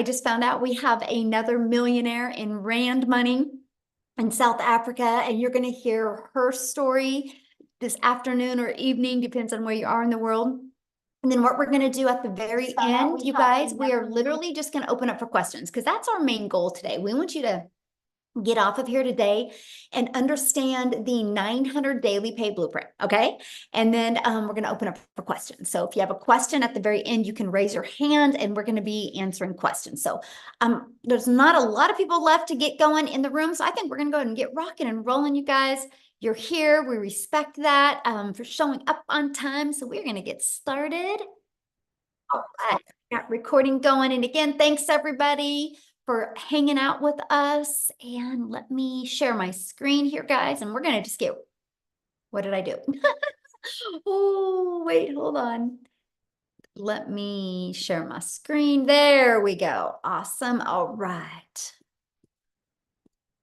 I just found out we have another millionaire in Rand money in South Africa, and you're going to hear her story this afternoon or evening, depends on where you are in the world. And then what we're going to do at the very end, you guys, we are literally just going to open up for questions because that's our main goal today. We want you to get off of here today and understand the 900 daily pay blueprint. Okay. And then we're going to open up for questions. So if you have a question at the very end, you can raise your hand and we're going to be answering questions. So there's not a lot of people left to get going in the room. So I think we're going to go ahead and get rocking and rolling, you guys. You're here. We respect that for showing up on time. So we're going to get started. All right. Got recording going. And again, thanks everybody for hanging out with us. And let me share my screen here, guys. And we're going to just get, what did I do? Oh, wait, hold on. Let me share my screen. There we go. Awesome. All right.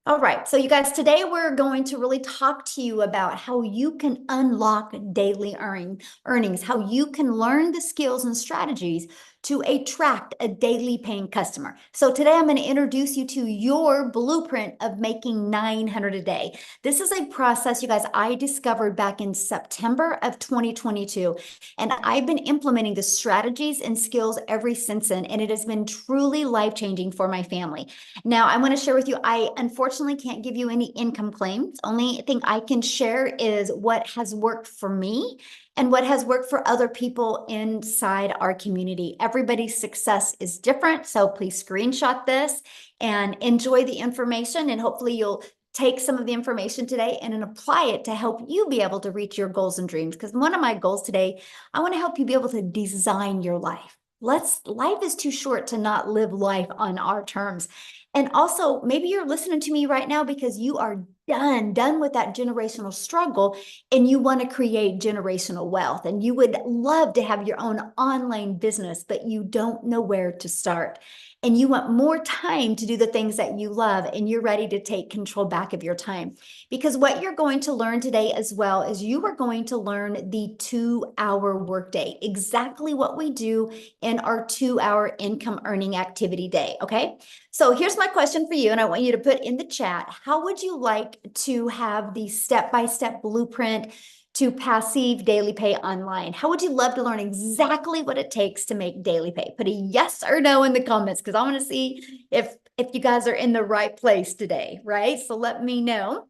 All right, so you guys, today we're going to really talk to you about how you can unlock daily earnings, how you can learn the skills and strategies to attract a daily paying customer. So today I'm going to introduce you to your blueprint of making 900 a day. This is a process, you guys, I discovered back in September of 2022, and I've been implementing the strategies and skills ever since then, and it has been truly life-changing for my family. Now, I want to share with you, I unfortunately can't give you any income claims. Only thing I can share is what has worked for me and what has worked for other people inside our community. Everybody's success is different, so please screenshot this and enjoy the information, and hopefully you'll take some of the information today and then apply it to help you be able to reach your goals and dreams. Because one of my goals today, I want to help you be able to design your life. Life is too short to not live life on our terms. And also, maybe you're listening to me right now because you are done with that generational struggle and you want to create generational wealth and you would love to have your own online business, but you don't know where to start. And you want more time to do the things that you love and you're ready to take control back of your time. Because what you're going to learn today as well is you are going to learn the 2-hour workday, exactly what we do in our 2-hour income earning activity day. Okay. So here's my question for you, and I want you to put in the chat, how would you like to have the step-by-step blueprint to passive daily pay online? How would you love to learn exactly what it takes to make daily pay? Put a yes or no in the comments because I want to see if you guys are in the right place today, right? So let me know.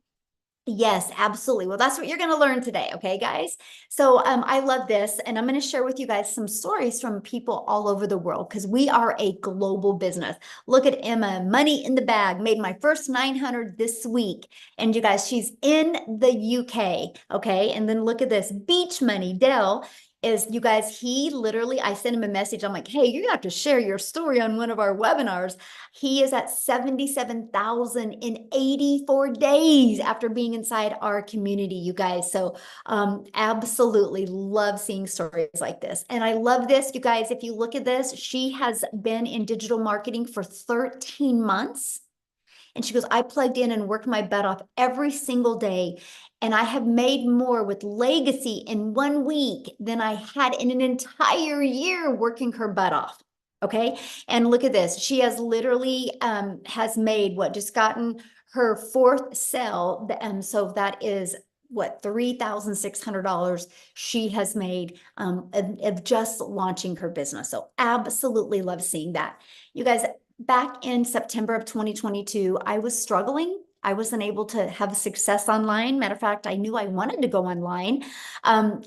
Yes, absolutely. Well, that's what you're going to learn today. Okay, guys. So I love this. And I'm going to share with you guys some stories from people all over the world because we are a global business. Look at Emma, money in the bag, made my first 900 this week. And you guys, she's in the UK. Okay. And then look at this beach money. Dell is, you guys, he literally, I sent him a message. I'm like, hey, you're gonna have to share your story on one of our webinars. He is at 77,000 in 84 days after being inside our community, you guys. So absolutely love seeing stories like this. And I love this, you guys. If you look at this, she has been in digital marketing for 13 months. And she goes, I plugged in and worked my butt off every single day. And I have made more with legacy in 1 week than I had in an entire year working her butt off. Okay. And look at this. She has literally has made what, just gotten her 4th sale. So that is what, $3,600 she has made of just launching her business. So absolutely love seeing that. You guys, back in September of 2022, I was struggling. I wasn't able to have success online. Matter of fact, I knew I wanted to go online. And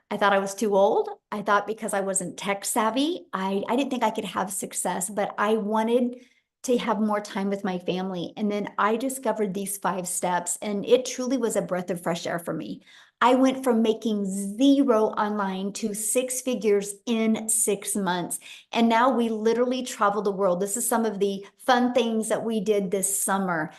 I thought I was too old. I thought because I wasn't tech savvy, I didn't think I could have success, but I wanted to have more time with my family. And then I discovered these 5 steps, and it truly was a breath of fresh air for me. I went from making 0 online to 6 figures in 6 months. And now we literally travel the world. This is some of the fun things that we did this summer.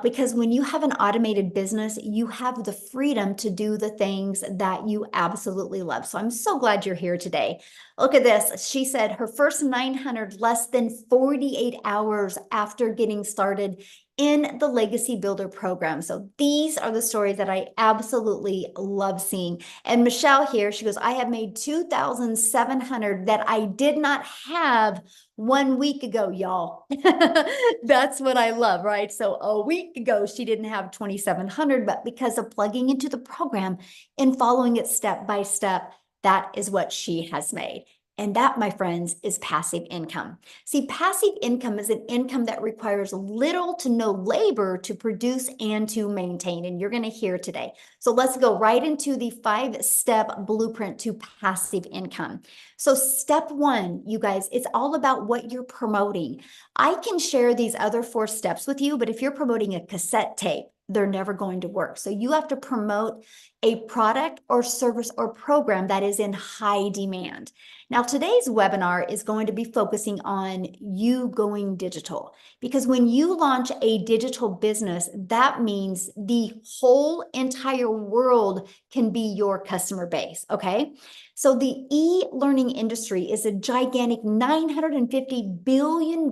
Because when you have an automated business, you have the freedom to do the things that you absolutely love. So I'm so glad you're here today. Look at this. She said her first 900 less than 48 hours after getting started in the Legacy Builder program. So these are the stories that I absolutely love seeing. And Michelle here, she goes, I have made 2,700 that I did not have 1 week ago, y'all. That's what I love, right? So a week ago, she didn't have 2,700, but because of plugging into the program and following it step by step, that is what she has made. And that, my friends, is passive income. See, passive income is an income that requires little to no labor to produce and to maintain. And you're going to hear today. So let's go right into the 5-step blueprint to passive income. So step 1, you guys, it's all about what you're promoting. I can share these other 4 steps with you, but if you're promoting a cassette tape, they're never going to work. So you have to promote a product or service or program that is in high demand. Now, today's webinar is going to be focusing on you going digital, because when you launch a digital business, that means the whole entire world can be your customer base, okay? So the e-learning industry is a gigantic $950 billion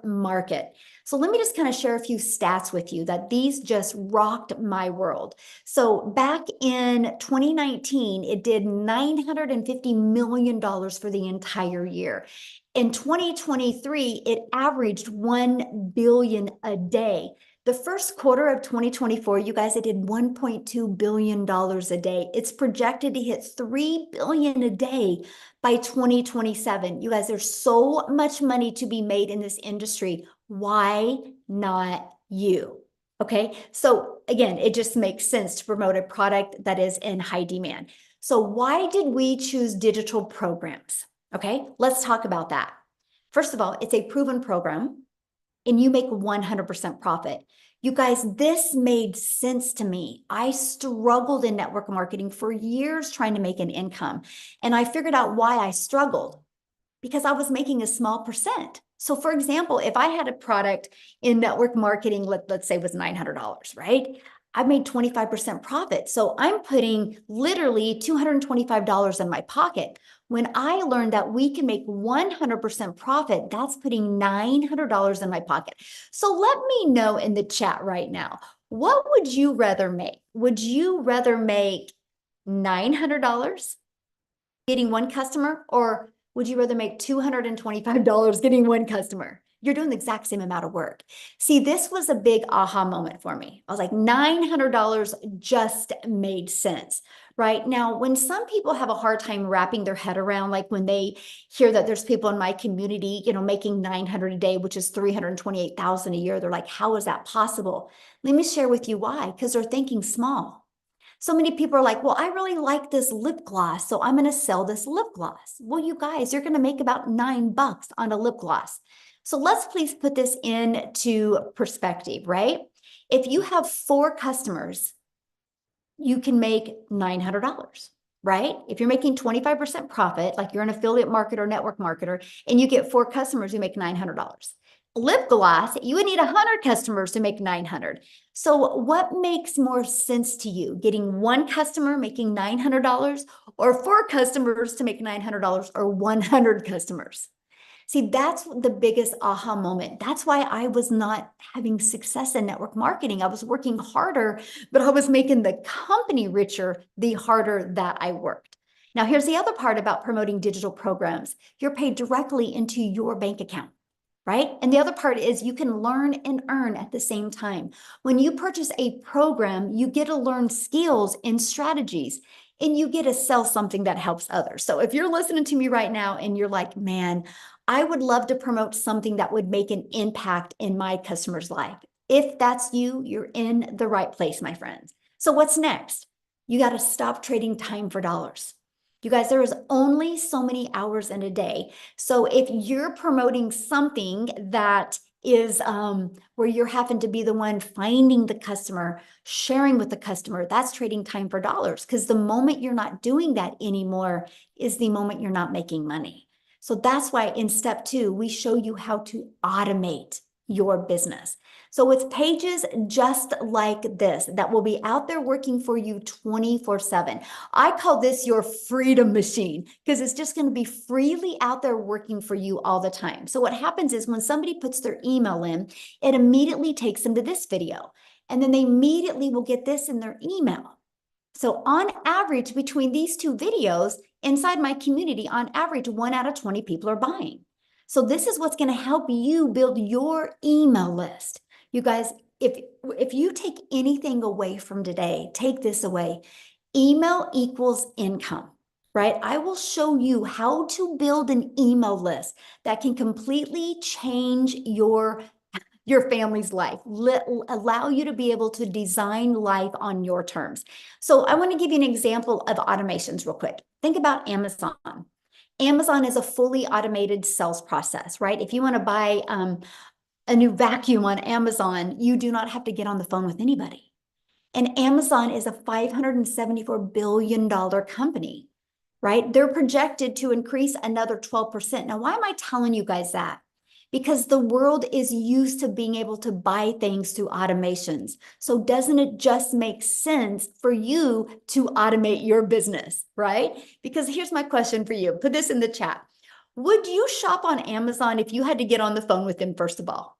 market. So let me just kind of share a few stats with you that these just rocked my world. So back in 2019, it did $950 million for the entire year. In 2023, it averaged 1 billion a day. The first quarter of 2024, you guys, it did $1.2 billion a day. It's projected to hit 3 billion a day by 2027. You guys, there's so much money to be made in this industry. Why not you? Okay, so again, it just makes sense to promote a product that is in high demand. So why did we choose digital programs? Okay, let's talk about that. First of all, it's a proven program and you make 100% profit. You guys, this made sense to me. I struggled in network marketing for years trying to make an income. And I figured out why I struggled, because I was making a small percent. So for example, if I had a product in network marketing, let's say was $900, right? I made 25% profit. So I'm putting literally $225 in my pocket. When I learned that we can make 100% profit, that's putting $900 in my pocket. So let me know in the chat right now, what would you rather make? Would you rather make $900 getting one customer, or would you rather make $225 getting one customer? You're doing the exact same amount of work. See, this was a big aha moment for me. I was like, $900 just made sense, right? Now, when some people have a hard time wrapping their head around, like when they hear that there's people in my community, making 900 a day, which is 328,000 a year, they're like, how is that possible? Let me share with you why, because they're thinking small. So many people are like, well, I really like this lip gloss, so I'm going to sell this lip gloss. Well, you guys, you're going to make about $9 on a lip gloss. So let's please put this into perspective, right? If you have 4 customers, you can make $900, right? If you're making 25% profit, like you're an affiliate marketer or network marketer, and you get 4 customers, you make $900. Lip gloss, you would need 100 customers to make 900. So what makes more sense to you? Getting 1 customer making $900, or 4 customers to make $900, or 100 customers? See, that's the biggest aha moment. That's why I was not having success in network marketing. I was working harder, but I was making the company richer the harder that I worked. Now, here's the other part about promoting digital programs. You're paid directly into your bank account, right? And the other part is you can learn and earn at the same time. When you purchase a program, you get to learn skills and strategies, and you get to sell something that helps others. So if you're listening to me right now and you're like, man, I would love to promote something that would make an impact in my customer's life. If that's you, you're in the right place, my friends. So what's next? You got to stop trading time for dollars. You guys, there is only so many hours in a day. So if you're promoting something that is where you're having to be the one finding the customer, sharing with the customer, that's trading time for dollars, because the moment you're not doing that anymore is the moment you're not making money. So that's why in step 2, we show you how to automate your business. So it's pages just like this that will be out there working for you 24/7. I call this your freedom machine because it's just going to be freely out there working for you all the time. So what happens is when somebody puts their email in, it immediately takes them to this video, and then they immediately will get this in their email. So on average, between these two videos, inside my community, on average, 1 out of 20 people are buying. So this is what's going to help you build your email list. You guys, if you take anything away from today, take this away. Email equals income, right? I will show you how to build an email list that can completely change your family's life, allow you to be able to design life on your terms. So I want to give you an example of automations real quick. Think about Amazon. Amazon is a fully automated sales process, right? If you want to buy a new vacuum on Amazon, you do not have to get on the phone with anybody. And Amazon is a $574 billion company, right? They're projected to increase another 12%. Now, why am I telling you guys that? Because the world is used to being able to buy things through automations. So doesn't it just make sense for you to automate your business, right? Because here's my question for you. Put this in the chat. Would you shop on Amazon if you had to get on the phone with them, first of all?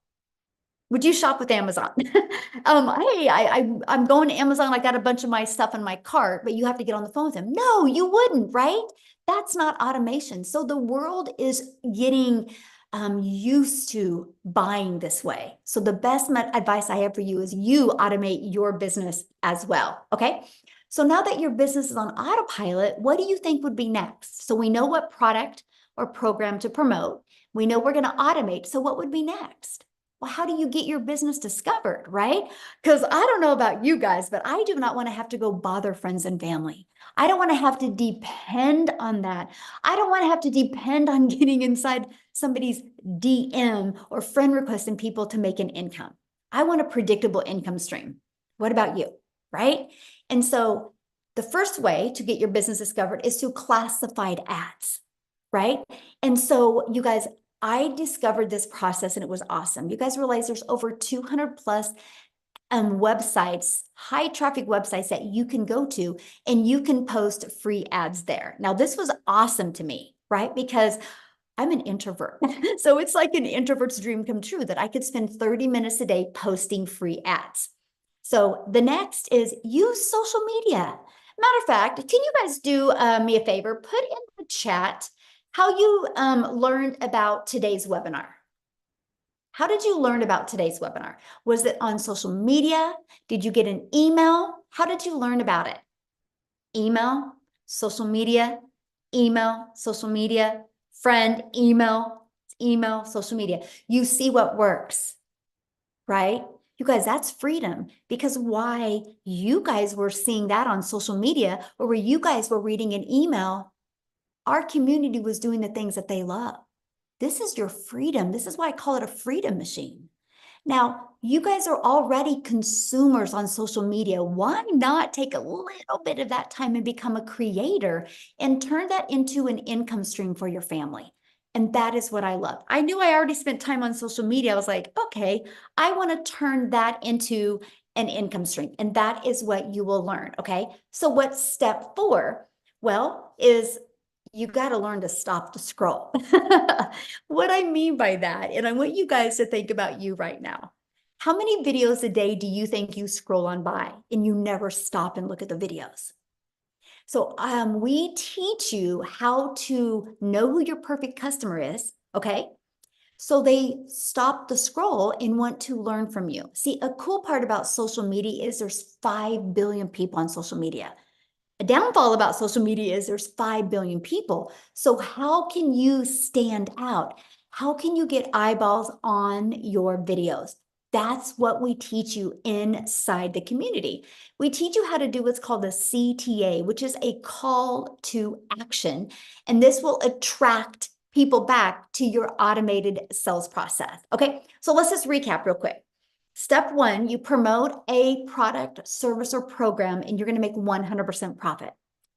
Would you shop with Amazon? Hey, I'm going to Amazon. I got a bunch of my stuff in my cart, but you have to get on the phone with them. No, you wouldn't, right? That's not automation. So the world is getting used to buying this way. So the best advice I have for you is you automate your business as well. Okay. So now that your business is on autopilot, what do you think would be next? So we know what product or program to promote. We know we're going to automate. So what would be next? Well, how do you get your business discovered, right? Because I don't know about you guys, but I do not want to have to go bother friends and family. I don't want to have to depend on that. I don't want to have to depend on getting inside somebody's DM or friend request and people to make an income. I want a predictable income stream. What about you, right? And so the first way to get your business discovered is through classified ads, right? And so you guys, I discovered this process and it was awesome. You guys realize there's over 200 plus websites, high traffic websites that you can go to and you can post free ads there. Now, this was awesome to me, right? Because I'm an introvert. So it's like an introvert's dream come true that I could spend 30 minutes a day posting free ads. So the next is use social media. Matter of fact, can you guys do me a favor? Put in the chat how you learned about today's webinar. How did you learn about today's webinar? Was it on social media? Did you get an email? How did you learn about it? Email, social media, friend, email, social media. You see what works, right? You guys, that's freedom, because why you guys were seeing that on social media or where you guys were reading an email, our community was doing the things that they love. This is your freedom. This is why I call it a freedom machine. Now, you guys are already consumers on social media. Why not take a little bit of that time and become a creator and turn that into an income stream for your family? And that is what I love. I knew I already spent time on social media. I was like, okay, I want to turn that into an income stream. And that is what you will learn. Okay. So what's step 4? Well, is you got to learn to stop the scroll. What I mean by that, and I want you guys to think about you right now. How many videos a day do you think you scroll on by and you never stop and look at the videos? So we teach you how to know who your perfect customer is, okay? So they stop the scroll and want to learn from you. See, a cool part about social media is there's 5 billion people on social media. A downfall about social media is there's 5 billion people. So how can you stand out? How can you get eyeballs on your videos? That's what we teach you inside the community. We teach you how to do what's called a CTA, which is a call to action. And this will attract people back to your automated sales process. Okay, so let's just recap real quick. Step 1, you promote a product, service, or program, and you're going to make 100% profit.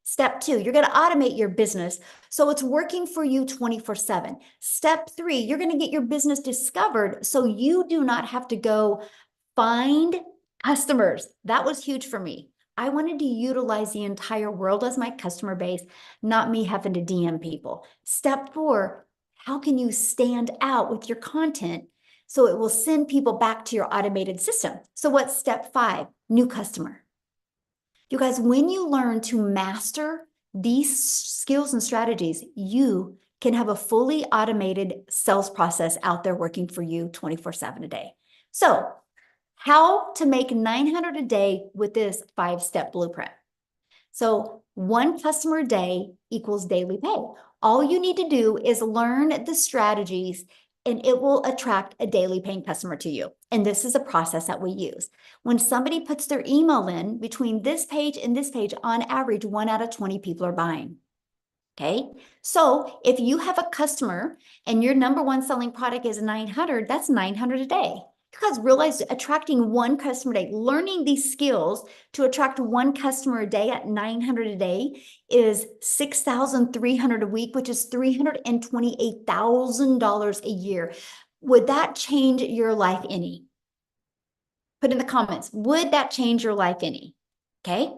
Step 2, you're going to automate your business so it's working for you 24/7. Step 3, you're going to get your business discovered so you do not have to go find customers. That was huge for me. I wanted to utilize the entire world as my customer base, not me having to DM people. Step 4, how can you stand out with your content so it will send people back to your automated system? So what's step 5? New customer. You guys, when you learn to master these skills and strategies, you can have a fully automated sales process out there working for you 24/7 a day. So, how to make 900 a day with this 5-step blueprint. So, one customer a day equals daily pay. All you need to do is learn the strategies and it will attract a daily paying customer to you. And this is a process that we use. When somebody puts their email in between this page and this page, on average, 1 out of 20 people are buying. Okay. So if you have a customer and your number one selling product is 900, that's 900 a day. You guys realize attracting one customer a day, learning these skills to attract one customer a day at 900 a day is 6,300 a week, which is $328,000 a year. Would that change your life any? Put in the comments, would that change your life any? Okay.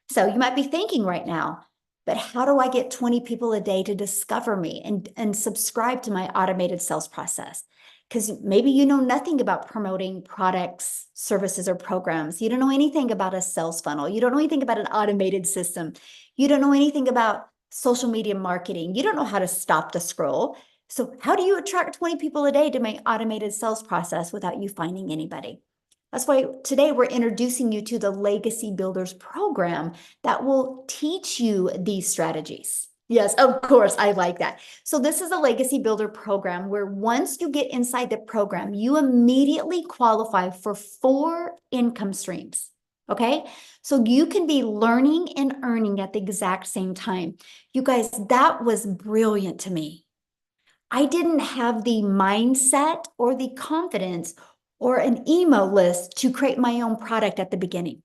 So you might be thinking right now, but how do I get 20 people a day to discover me and subscribe to my automated sales process? Because maybe you know nothing about promoting products, services, or programs. You don't know anything about a sales funnel. You don't know anything about an automated system. You don't know anything about social media marketing. You don't know how to stop the scroll. So how do you attract 20 people a day to my automated sales process without you finding anybody? That's why today we're introducing you to the Legacy Builders program that will teach you these strategies. Yes, of course, I like that. So this is a Legacy Builder program where once you get inside the program, you immediately qualify for 4 income streams. Okay, so you can be learning and earning at the exact same time. You guys, that was brilliant to me. I didn't have the mindset or the confidence or an email list to create my own product at the beginning.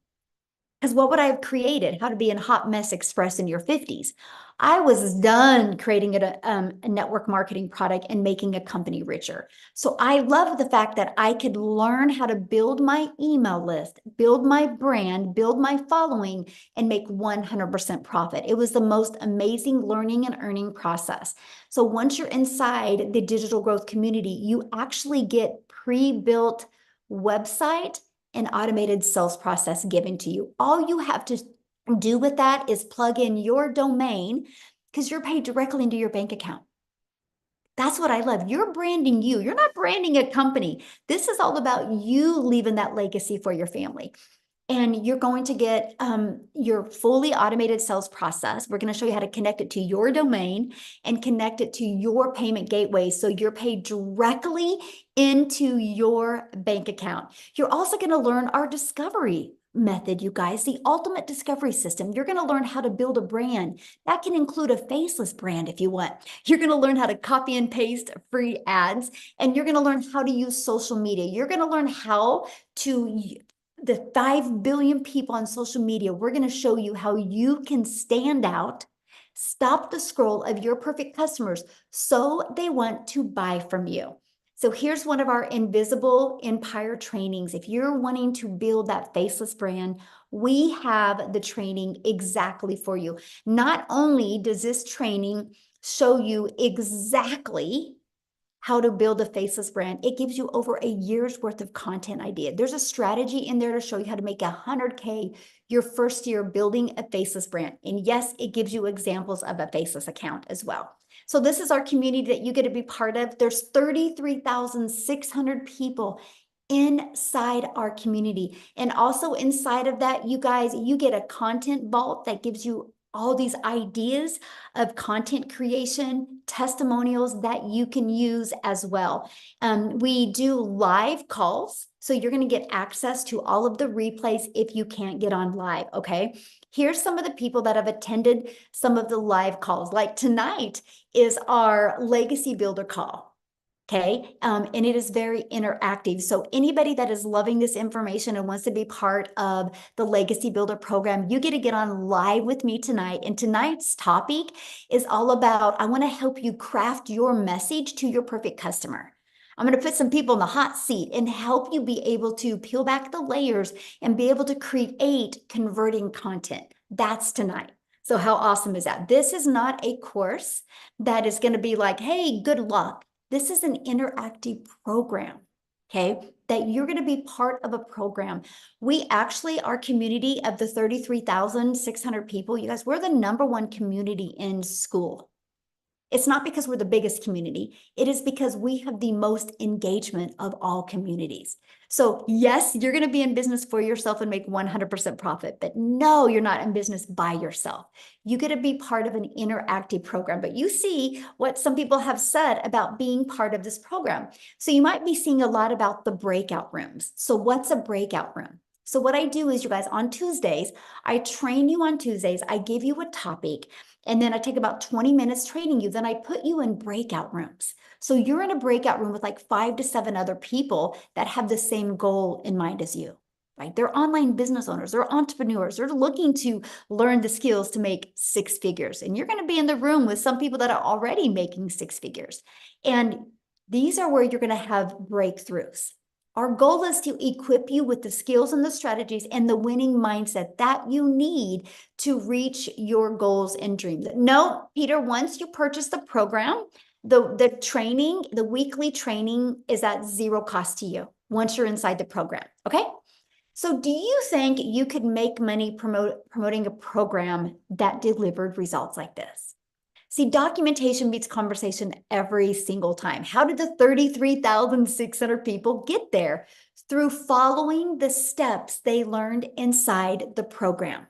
Because what would I have created? How to be a hot mess express in your 50s. I was done creating a network marketing product and making a company richer. So I love the fact that I could learn how to build my email list, build my brand, build my following, and make 100% profit. It was the most amazing learning and earning process. So once you're inside the digital growth community, you actually get pre-built website an automated sales process given to you. All you have to do with that is plug in your domain because you're paid directly into your bank account. That's what I love. You're branding you. You're not branding a company. This is all about you leaving that legacy for your family. And you're going to get your fully automated sales process. We're going to show you how to connect it to your domain and connect it to your payment gateway so you're paid directly into your bank account. You're also going to learn our discovery method, you guys, the ultimate discovery system. You're going to learn how to build a brand. That can include a faceless brand if you want. You're going to learn how to copy and paste free ads, and you're going to learn how to use social media. You're going to learn how to the 5 billion people on social media. We're going to show you how you can stand out, stop the scroll of your perfect customers so they want to buy from you. So here's one of our invisible empire trainings. If you're wanting to build that faceless brand, we have the training exactly for you. Not only does this training show you exactly how to build a faceless brand, it gives you over a year's worth of content idea. There's a strategy in there to show you how to make 100K your first year building a faceless brand. And yes, it gives you examples of a faceless account as well. So this is our community that you get to be part of. There's 33,600 people inside our community. And also inside of that, you guys, you get a content vault that gives you all these ideas of content creation, testimonials that you can use as well. We do live calls, so you're going to get access to all of the replays if you can't get on live, okay? Here's some of the people that have attended some of the live calls. Like tonight is our Legacy Builder call. Okay. And it is very interactive. So anybody that is loving this information and wants to be part of the Legacy Builder program, you get to get on live with me tonight. And tonight's topic is all about, I want to help you craft your message to your perfect customer. I'm going to put some people in the hot seat and help you be able to peel back the layers and be able to create converting content. That's tonight. So how awesome is that? This is not a course that is going to be like, hey, good luck. This is an interactive program, okay, that you're going to be part of a program. We actually, our community of the 33,600 people, you guys, we're the #1 community in school. It's not because we're the biggest community. It is because we have the most engagement of all communities. So yes, you're going to be in business for yourself and make 100% profit, but no, you're not in business by yourself. You get to be part of an interactive program, but you see what some people have said about being part of this program. So you might be seeing a lot about the breakout rooms. So what's a breakout room? So what I do is, you guys, on Tuesdays, I train you on Tuesdays. I give you a topic. And then I take about 20 minutes training you. Then I put you in breakout rooms. So you're in a breakout room with like 5 to 7 other people that have the same goal in mind as you, right? They're online business owners, they're entrepreneurs, they're looking to learn the skills to make 6 figures. And you're going to be in the room with some people that are already making 6 figures. And these are where you're going to have breakthroughs. Our goal is to equip you with the skills and the strategies and the winning mindset that you need to reach your goals and dreams. No, Peter, once you purchase the program, the training, the weekly training is at 0 cost to you once you're inside the program, okay? So do you think you could make money promoting a program that delivered results like this? See, documentation beats conversation every single time. How did the 33,600 people get there? Through following the steps they learned inside the program,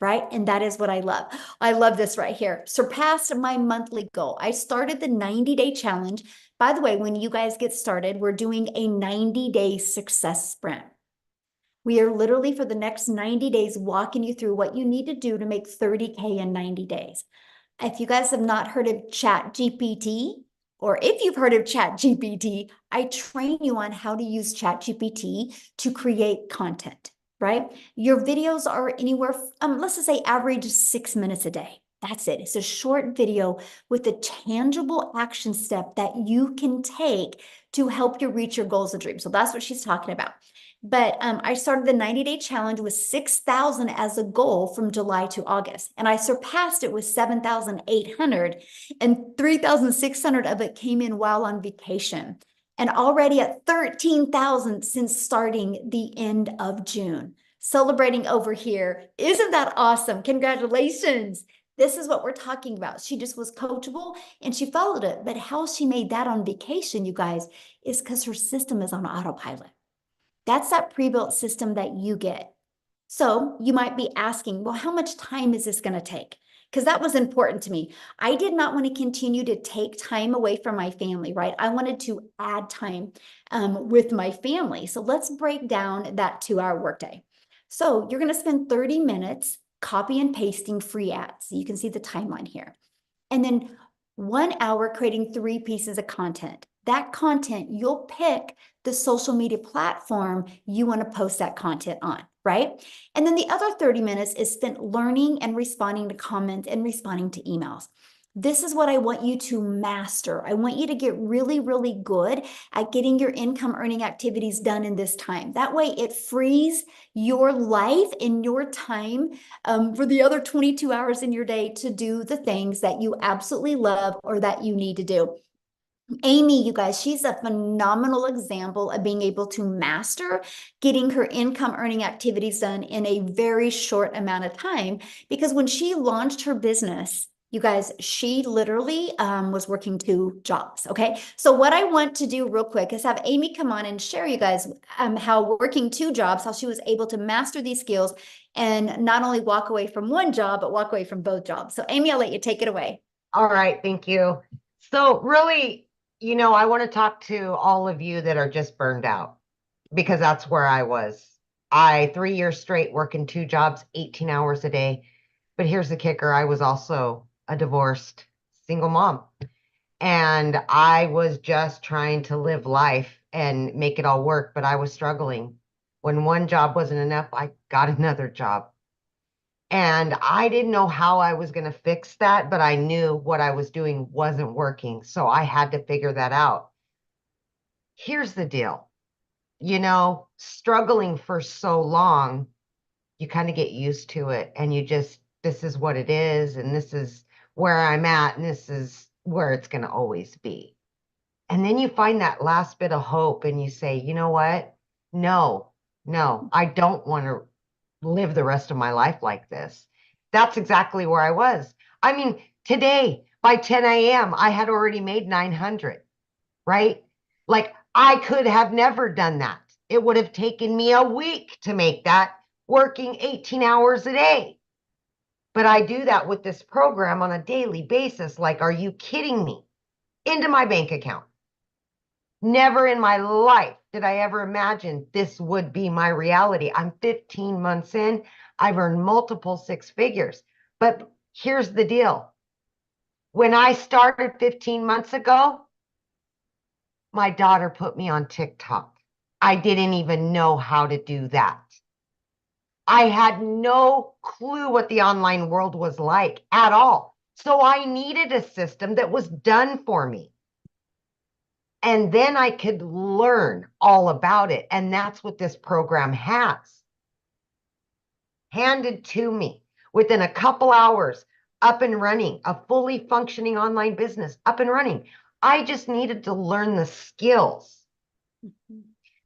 right? And that is what I love. I love this right here. Surpassed my monthly goal. I started the 90-day challenge. By the way, when you guys get started, we're doing a 90-day success sprint. We are literally for the next 90 days walking you through what you need to do to make 30K in 90 days. If you guys have not heard of Chat GPT, or if you've heard of Chat GPT, I train you on how to use Chat GPT to create content, right? Your videos are anywhere, let's just say average 6 minutes a day. That's it. It's a short video with a tangible action step that you can take to help you reach your goals and dreams. So that's what she's talking about. But I started the 90-day challenge with 6,000 as a goal from July to August. And I surpassed it with 7,800, and 3,600 of it came in while on vacation. And already at 13,000 since starting the end of June. Celebrating over here. Isn't that awesome? Congratulations. This is what we're talking about. She just was coachable and she followed it. But how she made that on vacation, you guys, is because her system is on autopilot. That's that pre-built system that you get. So you might be asking, well, how much time is this going to take? Because that was important to me. I did not want to continue to take time away from my family, right? I wanted to add time with my family. So let's break down that 2-hour workday. So you're going to spend 30 minutes copy and pasting free ads. So you can see the timeline here. And then 1 hour creating 3 pieces of content. That content, you'll pick the social media platform you want to post that content on, right? And then the other 30 minutes is spent learning and responding to comments and responding to emails. This is what I want you to master. I want you to get really, really good at getting your income earning activities done in this time. That way it frees your life and your time for the other 22 hours in your day to do the things that you absolutely love or that you need to do. Amy, you guys, she's a phenomenal example of being able to master getting her income earning activities done in a very short amount of time. Because when she launched her business, you guys, she literally was working 2 jobs. Okay. So what I want to do real quick is have Amy come on and share you guys how working 2 jobs, how she was able to master these skills and not only walk away from 1 job, but walk away from both jobs. So Amy, I'll let you take it away. All right. Thank you. So really, I want to talk to all of you that are just burned out because that's where I was. 3 years straight working 2 jobs, 18 hours a day. But here's the kicker. I was also a divorced single mom. And I was just trying to live life and make it all work, but I was struggling. When one job wasn't enough, I got another job. And I didn't know how I was going to fix that, but I knew what I was doing wasn't working. So I had to figure that out. Here's the deal, struggling for so long, you kind of get used to it and this is what it is. And this is where I'm at. And this is where it's going to always be. And then you find that last bit of hope and you say, you know what? No, no, I don't want to live the rest of my life like this. That's exactly where I was. I mean, today by 10 a.m., I had already made 900, right? Like I could have never done that. It would have taken me a week to make that working 18 hours a day. But I do that with this program on a daily basis. Like, are you kidding me? Into my bank account. Never in my life did I ever imagine this would be my reality. I'm 15 months in. I've earned multiple six figures. But here's the deal. When I started 15 months ago, my daughter put me on TikTok. I didn't even know how to do that. I had no clue what the online world was like at all. So I needed a system that was done for me. And then I could learn all about it. And that's what this program has. Handed to me within a couple hours, up and running, a fully functioning online business, up and running. I just needed to learn the skills.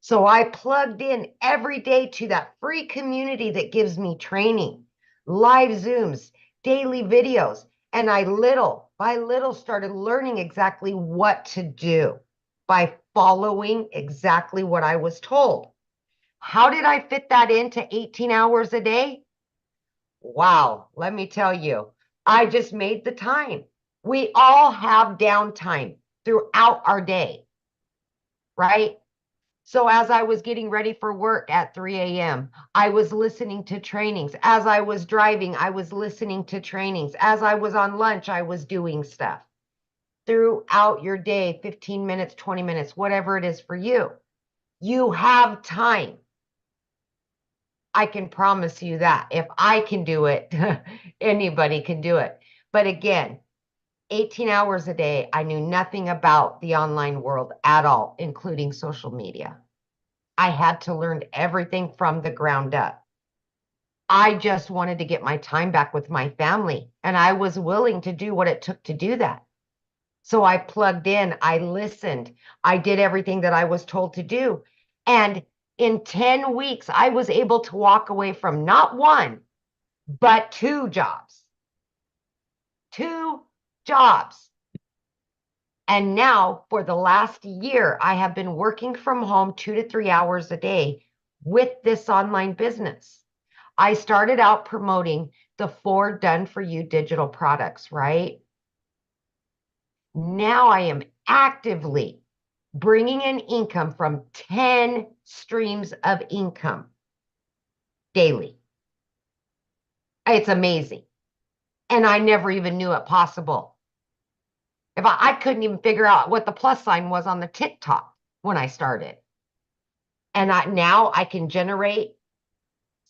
So I plugged in every day to that free community that gives me training, live Zooms, daily videos. And I little by little started learning exactly what to do by following exactly what I was told. How did I fit that into 18 hours a day? Wow, let me tell you, I just made the time. We all have downtime throughout our day, right? So as I was getting ready for work at 3 a.m., I was listening to trainings. As I was driving, I was listening to trainings. As I was on lunch, I was doing stuff. Throughout your day, 15 minutes, 20 minutes, whatever it is for you, you have time. I can promise you that. If I can do it, anybody can do it. But again, 18 hours a day, I knew nothing about the online world at all, including social media. I had to learn everything from the ground up. I just wanted to get my time back with my family, and I was willing to do what it took to do that. So I plugged in, I listened, I did everything that I was told to do. And in 10 weeks, I was able to walk away from not one, but two jobs. Two jobs. And now for the last year, I have been working from home 2 to 3 hours a day with this online business. I started out promoting the 4 done for you digital products, right? Now I am actively bringing in income from 10 streams of income daily. It's amazing. And I never even knew it possible. If I couldn't even figure out what the plus sign was on the TikTok when I started. And now I can generate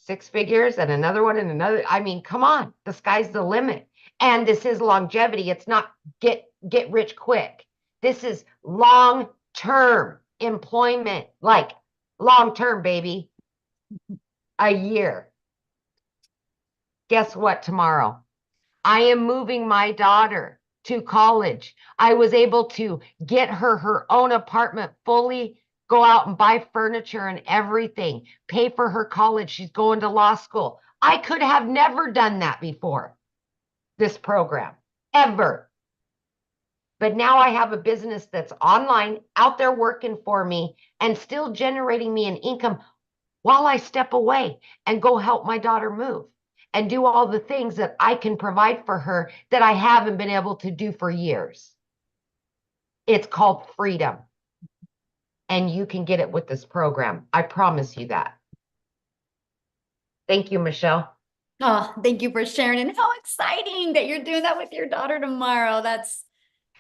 6 figures and another one and another. I mean, come on, the sky's the limit. And this is longevity. It's not get rich quick. This is long-term employment, like long-term, baby, a year. Guess what tomorrow? I am moving my daughter to college. I was able to get her own apartment, fully go out and buy furniture and everything, pay for her college. She's going to law school. I could have never done that before this program, ever. But now I have a business that's online, out there working for me and still generating me an income while I step away and go help my daughter move and do all the things that I can provide for her that I haven't been able to do for years. It's called freedom. And you can get it with this program. I promise you that. Thank you, Michelle. Oh, thank you for sharing, and how exciting that you're doing that with your daughter tomorrow.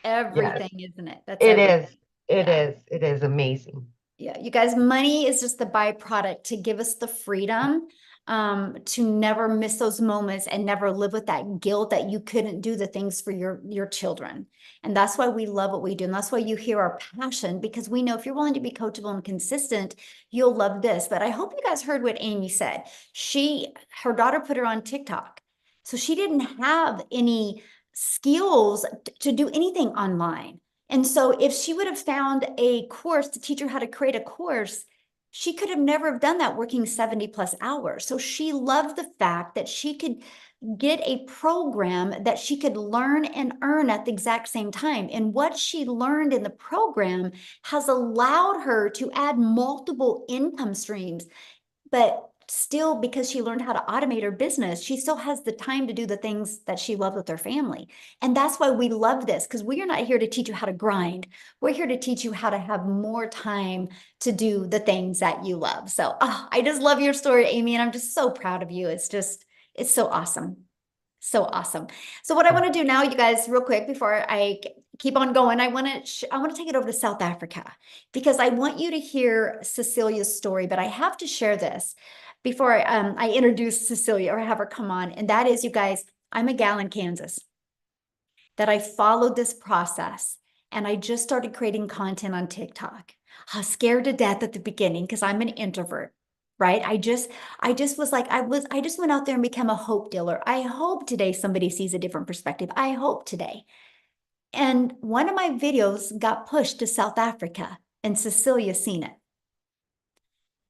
Yes, everything, isn't it? That's it everything. is. It Yeah. is. It is amazing. Yeah, you guys, money is just the byproduct to give us the freedom to never miss those moments and never live with that guilt that you couldn't do the things for your children. And that's why we love what we do. And that's why you hear our passion, because we know if you're willing to be coachable and consistent, you'll love this. But I hope you guys heard what Amy said. Her daughter put her on TikTok. So she didn't have any skills to do anything online. And so if she would have found a course to teach her how to create a course, she could have never have done that working 70 plus hours. So she loved the fact that she could get a program that she could learn and earn at the exact same time. And what she learned in the program has allowed her to add multiple income streams. But still, because she learned how to automate her business, she still has the time to do the things that she loves with her family. And that's why we love this, because we are not here to teach you how to grind. We're here to teach you how to have more time to do the things that you love. So I just love your story, Amy, and I'm just so proud of you. It's so awesome. So awesome. So what I want to do now, you guys, real quick before I keep on going, I want to take it over to South Africa because I want you to hear Cecilia's story, but I have to share this before I introduce Cecilia or have her come on. And that is, you guys, I'm a gal in Kansas that I followed this process and I just started creating content on TikTok. I was scared to death at the beginning because I'm an introvert, right? I just was like, I just went out there and became a hope dealer. I hope today somebody sees a different perspective. I hope today. And one of my videos got pushed to South Africa and Cecilia seen it.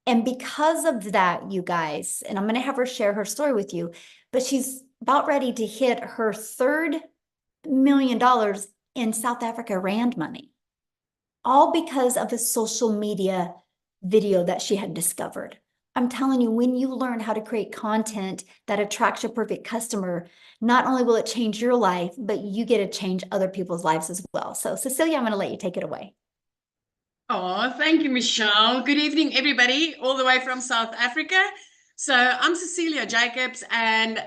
And because of that, you guys, and I'm going to have her share her story with you, but she's about ready to hit her $3 million in South Africa Rand money, all because of a social media video that she had discovered. I'm telling you, when you learn how to create content that attracts your perfect customer, not only will it change your life, but you get to change other people's lives as well. So, Cecilia, I'm going to let you take it away. Oh, thank you, Michelle. Good evening, everybody, all the way from South Africa. So I'm Cecilia Jacobs, and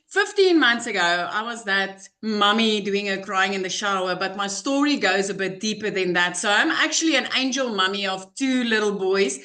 15 months ago, I was that mummy doing her crying in the shower, but my story goes a bit deeper than that. So I'm actually an angel mummy of two little boys.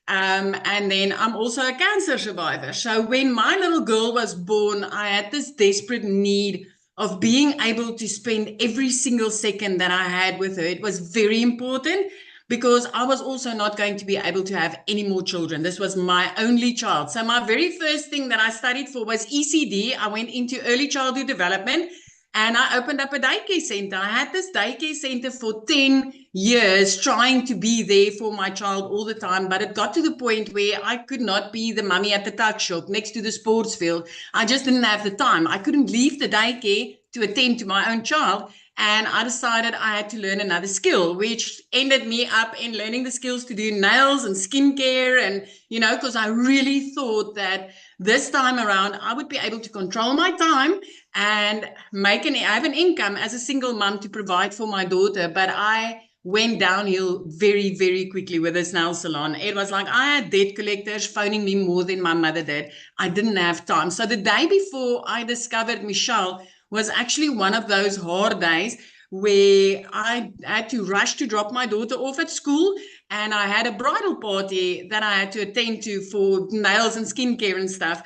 And then I'm also a cancer survivor. So when my little girl was born, I had this desperate need of being able to spend every single second that I had with her. It was very important because I was also not going to be able to have any more children. This was my only child. So my very first thing that I studied for was ECD. I went into early childhood development and I opened up a daycare center. I had this daycare center for 10 years trying to be there for my child all the time. But it got to the point where I could not be the mummy at the tuck shop next to the sports field. I just didn't have the time. I couldn't leave the daycare to attend to my own child. And I decided I had to learn another skill, which ended me up in learning the skills to do nails and skincare. And, because I really thought that this time around, I would be able to control my time and have an income as a single mom to provide for my daughter. But I went downhill very, very quickly with this nail salon. It was like I had debt collectors phoning me more than my mother did. I didn't have time. So the day before I discovered Michelle was actually one of those hard days where I had to rush to drop my daughter off at school, and I had a bridal party that I had to attend to for nails and skincare and stuff.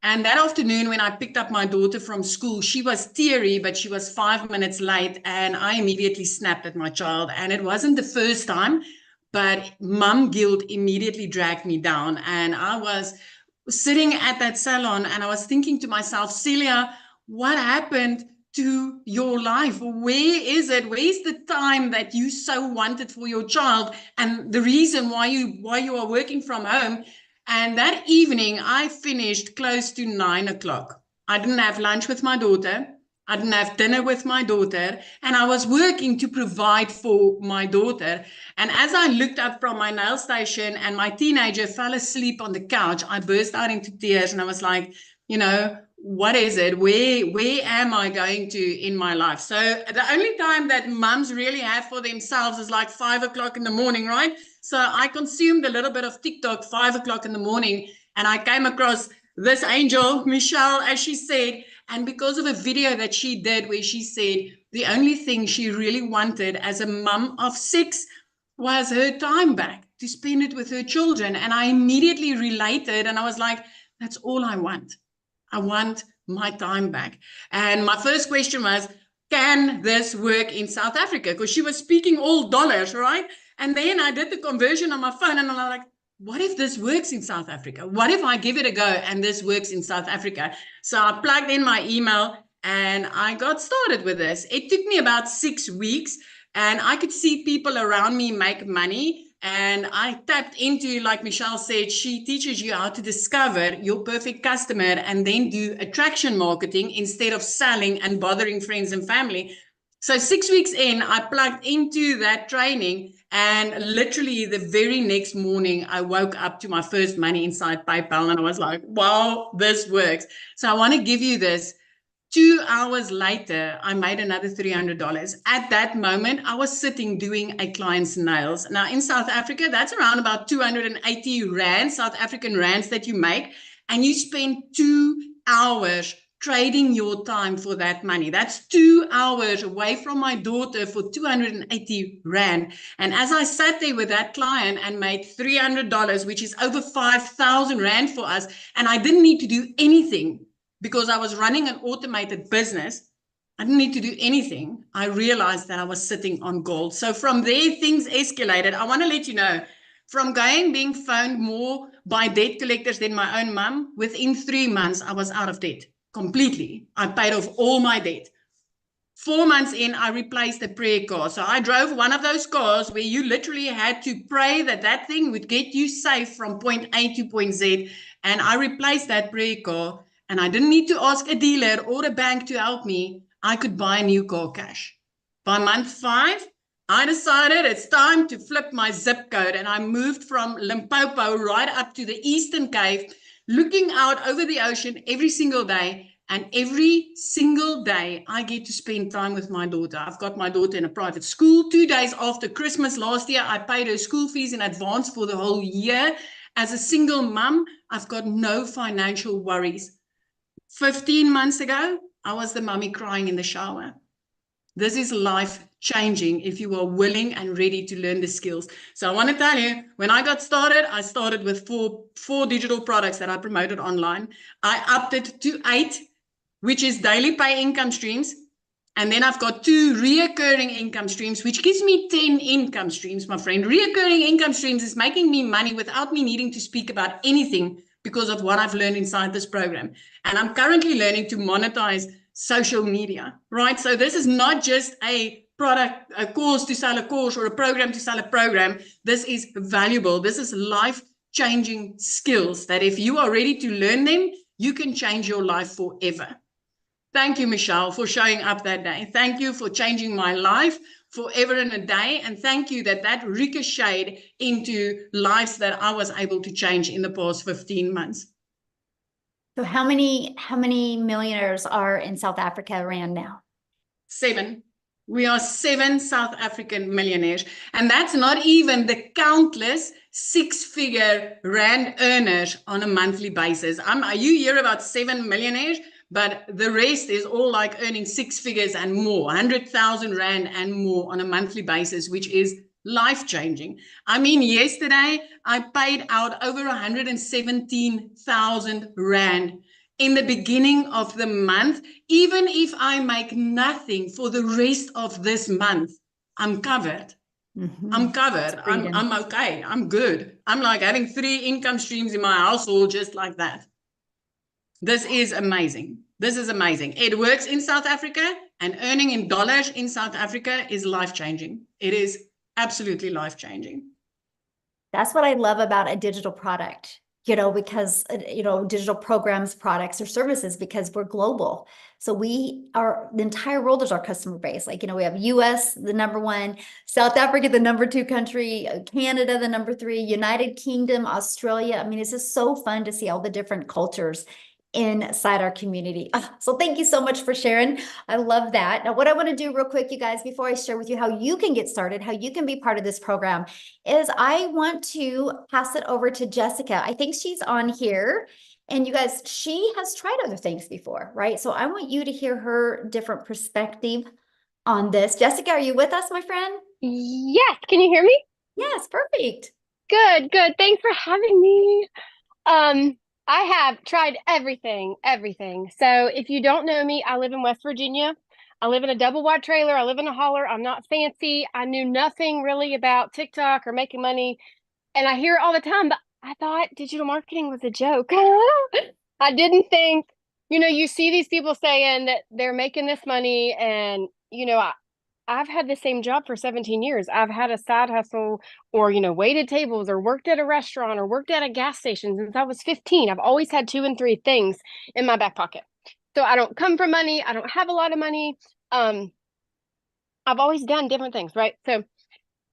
And that afternoon, when I picked up my daughter from school, she was teary, but she was 5 minutes late. And I immediately snapped at my child. And it wasn't the first time, but mum guilt immediately dragged me down. And I was sitting at that salon and I was thinking to myself, Celia, what happened to your life? Where is it? Where's the time that you so wanted for your child? And the reason why you are working from home. And that evening, I finished close to 9 o'clock. I didn't have lunch with my daughter. I didn't have dinner with my daughter. And I was working to provide for my daughter. And as I looked up from my nail station and my teenager fell asleep on the couch, I burst out into tears and I was like, what is it? Where am I going to in my life? So the only time that mums really have for themselves is like 5 o'clock in the morning, right? So I consumed a little bit of TikTok 5 o'clock in the morning, and I came across this angel, Michelle, as she said, And because of a video that she did where she said the only thing she really wanted as a mum of 6 was her time back to spend it with her children. And I immediately related and I was like, that's all I want. I want my time back. And my first question was, can this work in South Africa? Because she was speaking all dollars, right? And then I did the conversion on my phone and I'm like, what if this works in South Africa? What if I give it a go and this works in South Africa? So I plugged in my email and I got started with this. It took me about 6 weeks and I could see people around me make money. And I tapped into, like Michelle said, she teaches you how to discover your perfect customer and then do attraction marketing instead of selling and bothering friends and family. So 6 weeks in, I plugged into that training, and literally the very next morning, I woke up to my first money inside PayPal, and I was like, wow, this works. So I want to give you this. 2 hours later, I made another $300. At that moment, I was sitting doing a client's nails. Now, in South Africa, that's around about 280 Rand, South African Rands that you make, and you spend 2 hours trading your time for that money. That's 2 hours away from my daughter for 280 Rand. And as I sat there with that client and made $300, which is over 5,000 Rand for us, and I didn't need to do anything, because I was running an automated business, I didn't need to do anything. I realized that I was sitting on gold. So from there, things escalated. I want to let you know, from being phoned more by debt collectors than my own mum, within 3 months, I was out of debt completely. I paid off all my debt. 4 months in, I replaced a prayer car. So I drove one of those cars where you literally had to pray that that thing would get you safe from point A to point Z. And I replaced that prayer car. And I didn't need to ask a dealer or a bank to help me. I could buy a new car cash. By month 5, I decided it's time to flip my zip code. And I moved from Limpopo right up to the Eastern Cape, looking out over the ocean every single day. And every single day, I get to spend time with my daughter. I've got my daughter in a private school. 2 days after Christmas last year, I paid her school fees in advance for the whole year. As a single mum, I've got no financial worries. 15 months ago, I was the mummy crying in the shower. This is life changing if you are willing and ready to learn the skills. So I want to tell you, when I started with four digital products that I promoted online. I upped it to 8, which is daily pay income streams. And then I've got 2 reoccurring income streams, which gives me 10 income streams, my friend. Reoccurring income streams is making me money without me needing to speak about anything, because of what I've learned inside this program. And I'm currently learning to monetize social media, right? So this is not just a product, a course to sell a course, or a program to sell a program. This is valuable. This is life-changing skills that if you are ready to learn them, you can change your life forever. Thank you, Michelle, for showing up that day. Thank you for changing my life forever and a day. And thank you that ricocheted into lives that I was able to change in the past 15 months. So how many millionaires are in South Africa Rand now? 7. We are 7 South African millionaires. And that's not even the countless 6-figure Rand earners on a monthly basis. You hear about 7 millionaires, but the rest is all like earning 6 figures and more, 100,000 Rand and more on a monthly basis, which is life-changing. I mean, yesterday I paid out over 117,000 Rand in the beginning of the month. Even if I make nothing for the rest of this month, I'm covered. Mm-hmm. I'm covered. I'm okay. I'm good. I'm like having 3 income streams in my household just like that. This is amazing. This is amazing. It works in South Africa, and earning in dollars in South Africa is life-changing. It is absolutely life-changing. That's what I love about a digital product, because, digital programs, products, or services, because we're global. So the entire world is our customer base. Like, we have US, the number 1, South Africa, the number 2 country, Canada, the number 3, United Kingdom, Australia. I mean, it's just so fun to see all the different cultures inside our community. So thank you so much for sharing. I love that. Now, what I want to do real quick, you guys, before I share with you how you can get started, how you can be part of this program, is I want to pass it over to Jessica. I think she's on here. And you guys, she has tried other things before, right? So I want you to hear her different perspective on this. Jessica, are you with us, my friend? Yes, can you hear me? Yes, perfect. Good, good. Thanks for having me. I have tried everything. So if you don't know me, I live in West Virginia. I live in a double wide trailer. I live in a holler. I'm not fancy. I knew nothing really about TikTok or making money. And I hear it all the time, but I thought digital marketing was a joke. I didn't think, you see these people saying that they're making this money and, I've had the same job for 17 years. I've had a side hustle or, waited tables or worked at a restaurant or worked at a gas station since I was 15. I've always had 2 and 3 things in my back pocket. So I don't come from money. I don't have a lot of money. I've always done different things, right? So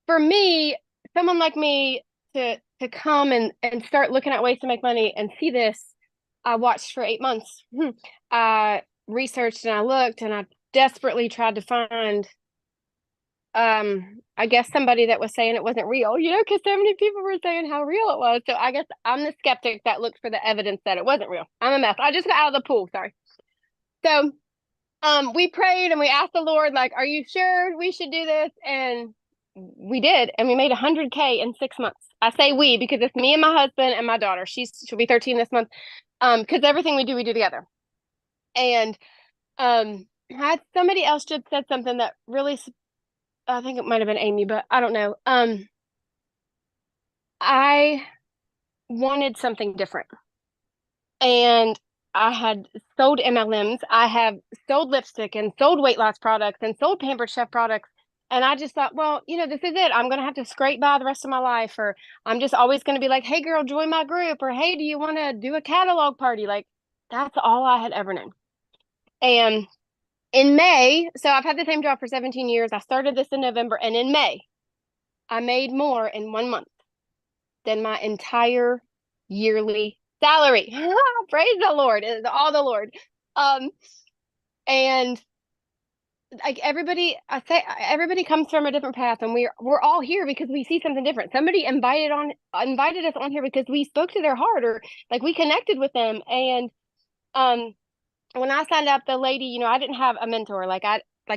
for me, someone like me to come and start looking at ways to make money and see this, I watched for 8 months. I researched and I looked and I desperately tried to find I guess somebody that was saying it wasn't real, because so many people were saying how real it was. So I guess I'm the skeptic that looks for the evidence that it wasn't real. I'm a mess. I just got out of the pool. Sorry. So we prayed and we asked the Lord, like, are you sure we should do this? And we did, and we made 100K in 6 months. I say we because it's me and my husband and my daughter. She'll be 13 this month. Because everything we do together. And had somebody else just said something that really, I think it might have been Amy, but I don't know. I wanted something different. And I had sold MLMs. I have sold lipstick and sold weight loss products and sold Pampered Chef products. And I just thought, well, this is it. I'm going to have to scrape by the rest of my life. Or I'm just always going to be like, hey, girl, join my group. Or hey, do you want to do a catalog party? Like, that's all I had ever known. And in May, so I've had the same job for 17 years. I started this in November. And in May, I made more in 1 month than my entire yearly salary. Praise the Lord. It is all the Lord. And like everybody, I say everybody comes from a different path, and we're all here because we see something different. Somebody invited us on here because we spoke to their heart, or like we connected with them. And when I signed up, the lady, I didn't have a mentor. Like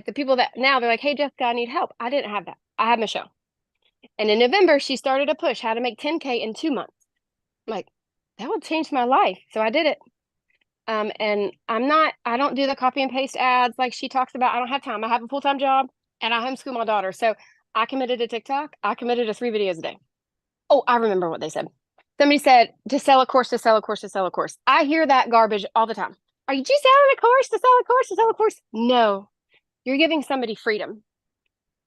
the people that now they're like, hey Jessica, I need help. I didn't have that. I had Michelle. And in November, she started a push how to make 10K in 2 months. I'm like, that would change my life. So I did it. And I don't do the copy and paste ads like she talks about. I don't have time. I have a full-time job and I homeschool my daughter. So I committed to TikTok. I committed to 3 videos a day. Oh, I remember what they said. Somebody said to sell a course, to sell a course, to sell a course. I hear that garbage all the time. Are you just selling a course to sell a course to sell a course? No, you're giving somebody freedom.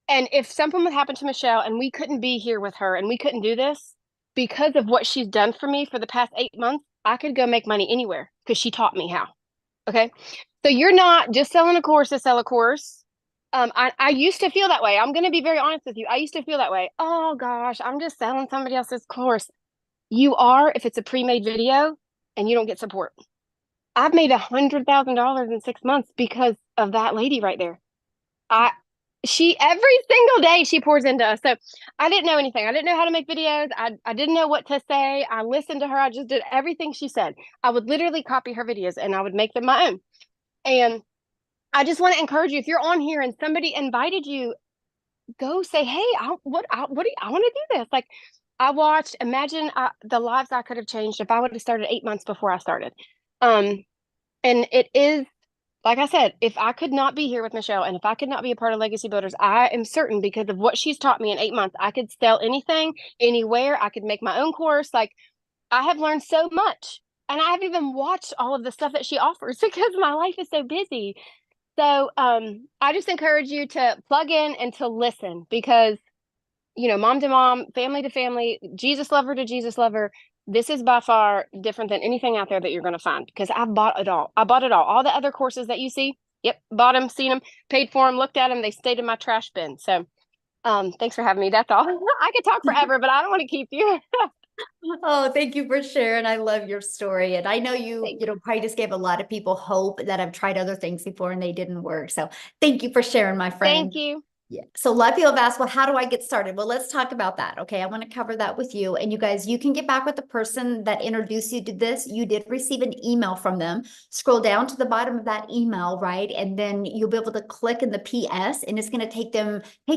And if something would happen to Michelle and we couldn't be here with her and we couldn't do this, because of what she's done for me for the past 8 months, I could go make money anywhere because she taught me how. Okay. So you're not just selling a course to sell a course. I used to feel that way. I'm going to be very honest with you. I used to feel that way. Oh gosh, I'm just selling somebody else's course. You are if it's a pre-made video and you don't get support. I've made $100,000 in 6 months because of that lady right there. She every single day she pours into us. So I didn't know anything. I didn't know how to make videos. I didn't know what to say. I listened to her. I just did everything she said. I would literally copy her videos and I would make them my own. And I just want to encourage you, if you're on here and somebody invited you, go say, hey, I want to do this. Like I watched, imagine the lives I could have changed if I would have started 8 months before I started. And it is, like I said, if I could not be here with Michelle and if I could not be a part of Legacy Builders, I am certain because of what she's taught me in 8 months, I could sell anything, anywhere. I could make my own course. Like I have learned so much, and I haven't even watched all of the stuff that she offers because my life is so busy. So I just encourage you to plug in and to listen because, mom to mom, family to family, Jesus lover to Jesus lover. This is by far different than anything out there that you're going to find because I bought it all. I bought it all. All the other courses that you see, yep, bought them, seen them, paid for them, looked at them. They stayed in my trash bin. So thanks for having me. That's all. I could talk forever, but I don't want to keep you. Oh, thank you for sharing. I love your story. And I know Thank you know, probably just gave a lot of people hope that have tried other things before and they didn't work. So thank you for sharing, my friend. Thank you. Yeah. So a lot of people have asked, well, how do I get started? Well, let's talk about that. Okay. I want to cover that with you. And you guys, you can get back with the person that introduced you to this. You did receive an email from them. Scroll down to the bottom of that email, right? And then you'll be able to click in the PS and it's going to take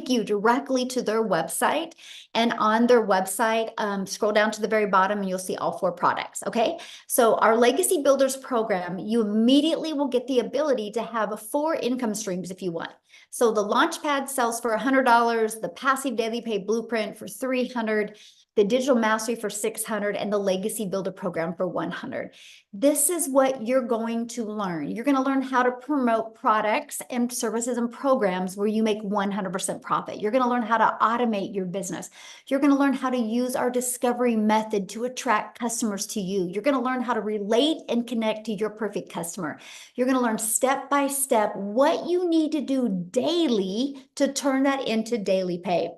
you directly to their website. And on their website, scroll down to the very bottom and you'll see all 4 products. Okay. So our Legacy Builders program, you immediately will get the ability to have 4 income streams if you want. So the Launchpad sells for $100, the Passive Daily Pay Blueprint for $300, the Digital Mastery for $600, and the Legacy Builder Program for $100. This is what you're going to learn. You're going to learn how to promote products and services and programs where you make 100% profit. You're going to learn how to automate your business. You're going to learn how to use our discovery method to attract customers to you. You're going to learn how to relate and connect to your perfect customer. You're going to learn step by step what you need to do daily to turn that into daily pay.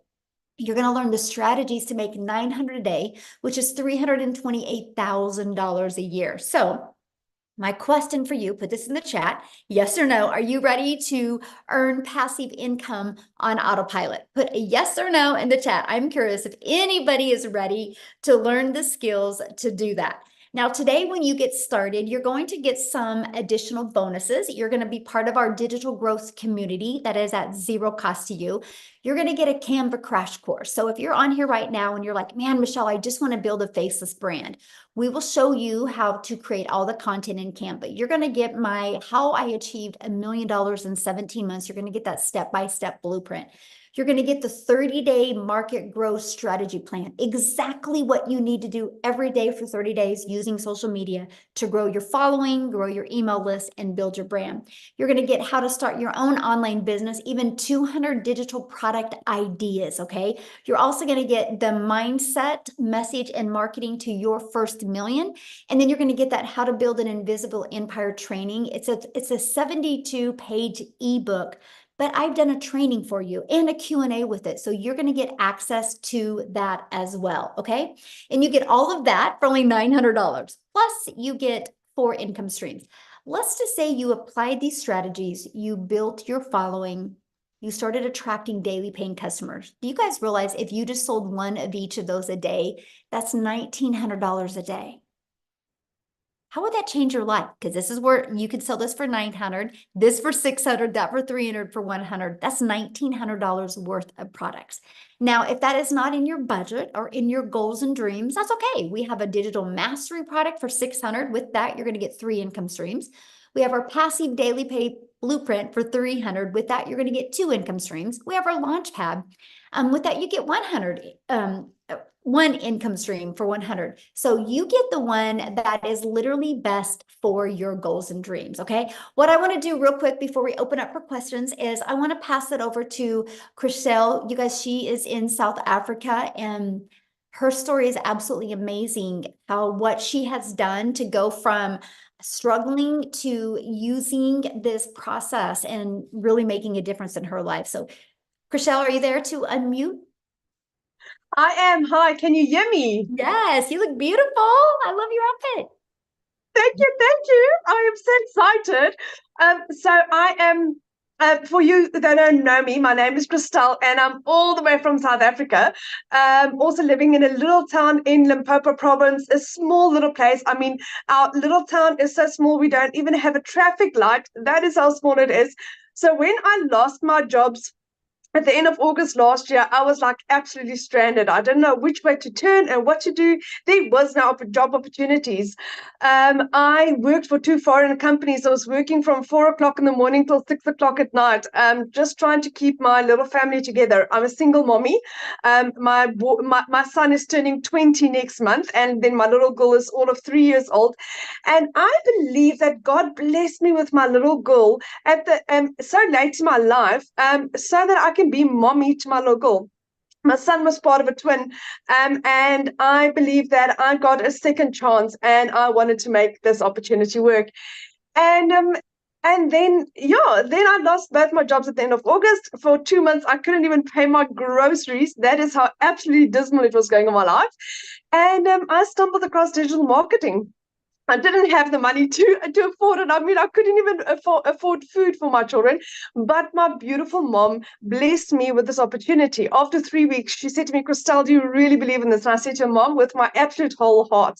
You're going to learn the strategies to make $900 a day, which is $328,000 a year. So my question for you, put this in the chat, yes or no, are you ready to earn passive income on autopilot? Put a yes or no in the chat. I'm curious if anybody is ready to learn the skills to do that. Now, today, when you get started, you're going to get some additional bonuses. You're going to be part of our digital growth community that is at 0 cost to you. You're going to get a Canva crash course. So if you're on here right now and you're like, man, Michelle, I just want to build a faceless brand, we will show you how to create all the content in Canva. You're going to get my how I achieved $1 million in 17 months. You're going to get that step-by-step blueprint. You're going to get the 30-day market growth strategy plan, exactly what you need to do every day for 30 days using social media to grow your following, grow your email list, and build your brand. You're going to get how to start your own online business, even 200 digital product ideas, okay? You're also going to get the mindset, message, and marketing to your first million. And then you're going to get that how to build an invisible empire training. It's a 72-page ebook, but I've done a training for you and a Q&A with it. So you're going to get access to that as well, okay? And you get all of that for only $900. Plus you get 4 income streams. Let's just say you applied these strategies, you built your following, you started attracting daily paying customers. Do you guys realize if you just sold one of each of those a day, that's $1,900 a day? How would that change your life? Because this is where you could sell this for $900, this for $600, that for $300, for $100. That's $1,900 worth of products. Now, if that is not in your budget or in your goals and dreams, that's okay. We have a digital mastery product for $600. With that, you're going to get 3 income streams. We have our passive daily pay blueprint for $300. With that, you're going to get 2 income streams. We have our launch pad. With that, you get 1 income stream for $100. So you get the one that is literally best for your goals and dreams. Okay. What I want to do real quick before we open up for questions is I want to pass it over to Chriselle. You guys, she is in South Africa and her story is absolutely amazing. How what she has done to go from struggling to using this process and really making a difference in her life. So Chriselle, are you there to unmute? I am. Hi, can you hear me? Yes, you look beautiful. I love your outfit. Thank you, thank you. I am so excited. So I am, for you that don't know me, my name is Christelle, and I'm all the way from South Africa. Also living in a little town in Limpopo province, a small little place. I mean, our little town is so small, we don't even have a traffic light. That is how small it is. So when I lost my jobs at the end of August last year, I was like absolutely stranded. I didn't know which way to turn and what to do. There was no job opportunities. I worked for 2 foreign companies. I was working from 4 o'clock in the morning till 6 o'clock at night, just trying to keep my little family together. I'm a single mommy. My son is turning 20 next month, and then my little girl is all of 3 years old. And I believe that God blessed me with my little girl at the so late in my life, so that I can be mommy to my little girl. My son was part of a twin, and I believe that I got a second chance, and I wanted to make this opportunity work. And And then, then I lost both my jobs at the end of August. For 2 months, I couldn't even pay my groceries. That is how absolutely dismal it was going in my life. And I stumbled across digital marketing. I didn't have the money to afford it. I mean, I couldn't even afford food for my children. But my beautiful mom blessed me with this opportunity. After 3 weeks, she said to me, Christelle, do you really believe in this? And I said to her, Mom, with my absolute whole heart.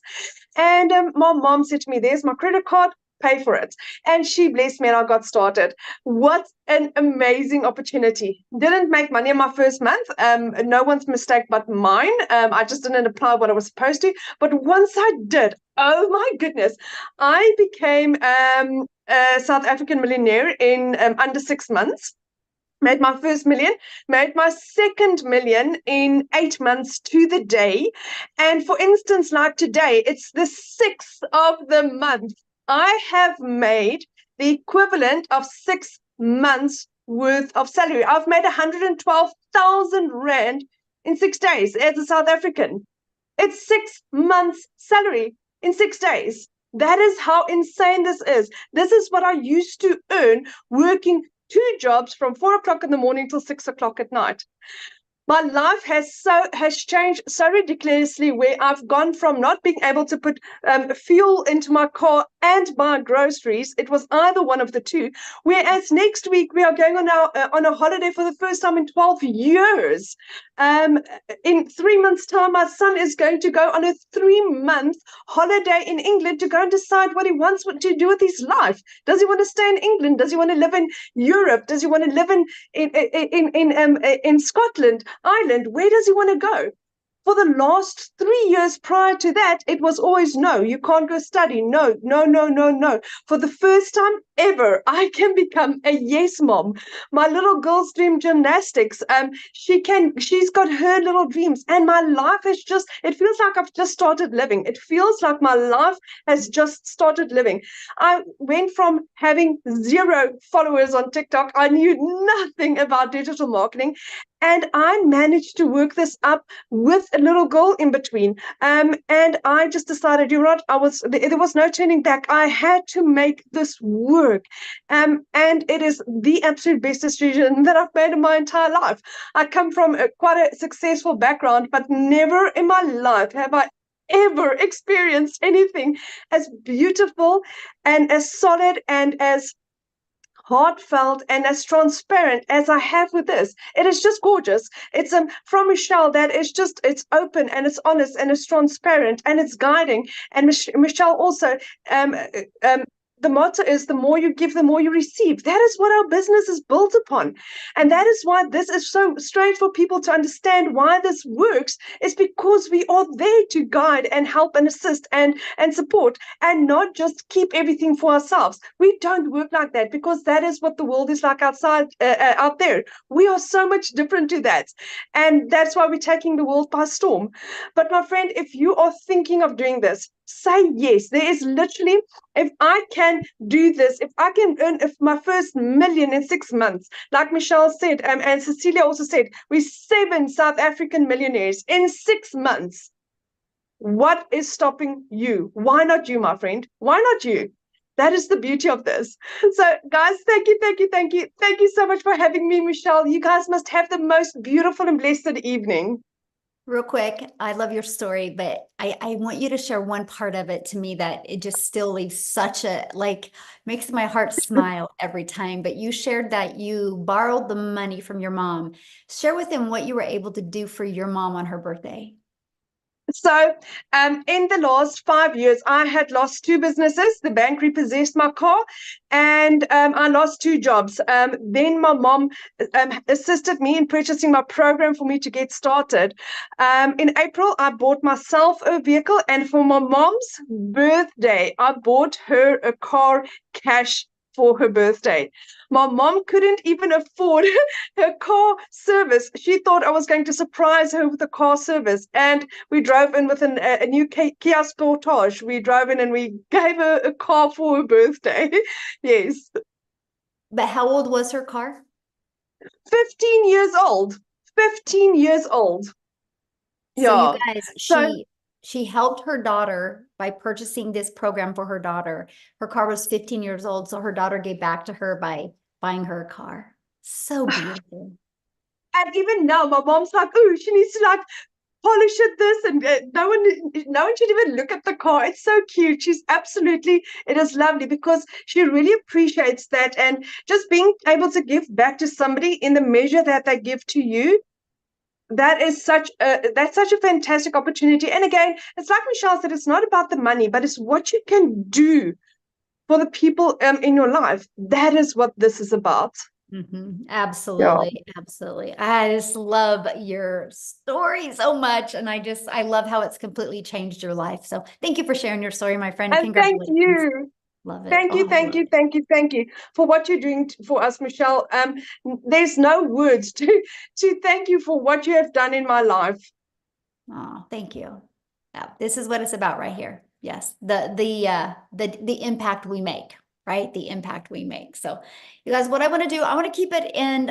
And my mom said to me, there's my credit card, pay for it. And she blessed me and I got started. What an amazing opportunity. Didn't make money in my first month. No one's mistake but mine. I just didn't apply what I was supposed to. But once I did, oh my goodness, I became a South African millionaire in under 6 months. Made my first million, made my second million in 8 months to the day. And for instance, like today, it's the 6th of the month. I have made the equivalent of 6 months worth of salary. I've made 112,000 Rand in 6 days as a South African. It's 6 months salary in 6 days. That is how insane this is. This is what I used to earn working 2 jobs from 4 o'clock in the morning till 6 o'clock at night. My life has changed so ridiculously, where I've gone from not being able to put fuel into my car and buy groceries. It was either one of the two. Whereas next week we are going on a holiday for the first time in 12 years. In 3 months' time, my son is going to go on a 3-month holiday in England to go and decide what he wants to do with his life. Does he want to stay in England? Does he want to live in Europe? Does he want to live in Scotland? Ireland, where does he want to go? For the last 3 years prior to that, it was always no, you can't go study. No, no, no, no, no. For the first time ever, I can become a yes mom. My little girl's dream gymnastics. She's got her little dreams, and my life is it feels like I've just started living. It feels like my life has just started living. I went from having 0 followers on TikTok. I knew nothing about digital marketing. And I managed to work this up with a little girl in between. And I just decided, there was no turning back. I had to make this work. And it is the absolute best decision that I've made in my entire life. I come from quite a successful background, but never in my life have I ever experienced anything as beautiful and as solid and as heartfelt and as transparent as I have with this. It is just gorgeous. It's from Michelle that is just, it's open and it's honest and it's transparent and it's guiding. And Michelle also, the motto is the more you give, the more you receive. That is what our business is built upon. And that is why this is so strange for people to understand why this works, is because we are there to guide and help and assist and support, and not just keep everything for ourselves. We don't work like that, because that is what the world is like outside, out there. We are so much different to that. And that's why we're taking the world by storm. But my friend, if you are thinking of doing this, say yes. There is literally, if I can do this, if I can earn my first million in 6 months, like Michelle said, and Cecilia also said, we're 7 South African millionaires in 6 months. What is stopping you? Why not you, my friend? Why not you? That is the beauty of this. So guys, thank you. Thank you so much for having me, Michelle. You guys must have the most beautiful and blessed evening. Real quick, I love your story, but I want you to share one part of it to me that it just still leaves such a, makes my heart smile every time. But you shared that you borrowed the money from your mom. Share with them what you were able to do for your mom on her birthday. So in the last 5 years, I had lost 2 businesses. The bank repossessed my car, and I lost 2 jobs. Then my mom assisted me in purchasing my program for me to get started. In April, I bought myself a vehicle, and for my mom's birthday, I bought her a car cash for her birthday. My mom couldn't even afford her car service. She thought I was going to surprise her with a car service. And we drove in with a new Kia Sportage. We drove in and we gave her a car for her birthday. Yes. But how old was her car? 15 years old. 15 years old. So you guys, She helped her daughter by purchasing this program for her daughter. Her car was 15 years old, so her daughter gave back to her by buying her a car. So beautiful. And even now, my mom's like, oh, she needs to like polish it this, and no one should even look at the car. It's so cute. It is lovely because she really appreciates that, and just being able to give back to somebody in the measure that they give to you. That's such a fantastic opportunity. And again, it's like Michelle said, it's not about the money, but it's what you can do for the people in your life. That is what this is about. Absolutely. Absolutely. I just love your story so much. And I love how it's completely changed your life. So thank you for sharing your story, my friend. And thank Congratulations. you. Love it. Thank you, Oh, thank you, thank you, thank you for what you're doing for us, Michelle. There's no words to thank you for what you have done in my life. oh, thank you. Yeah, this is what it's about right here. Yes, the impact we make, right? The impact we make. So, you guys, what I want to do, I want to keep it in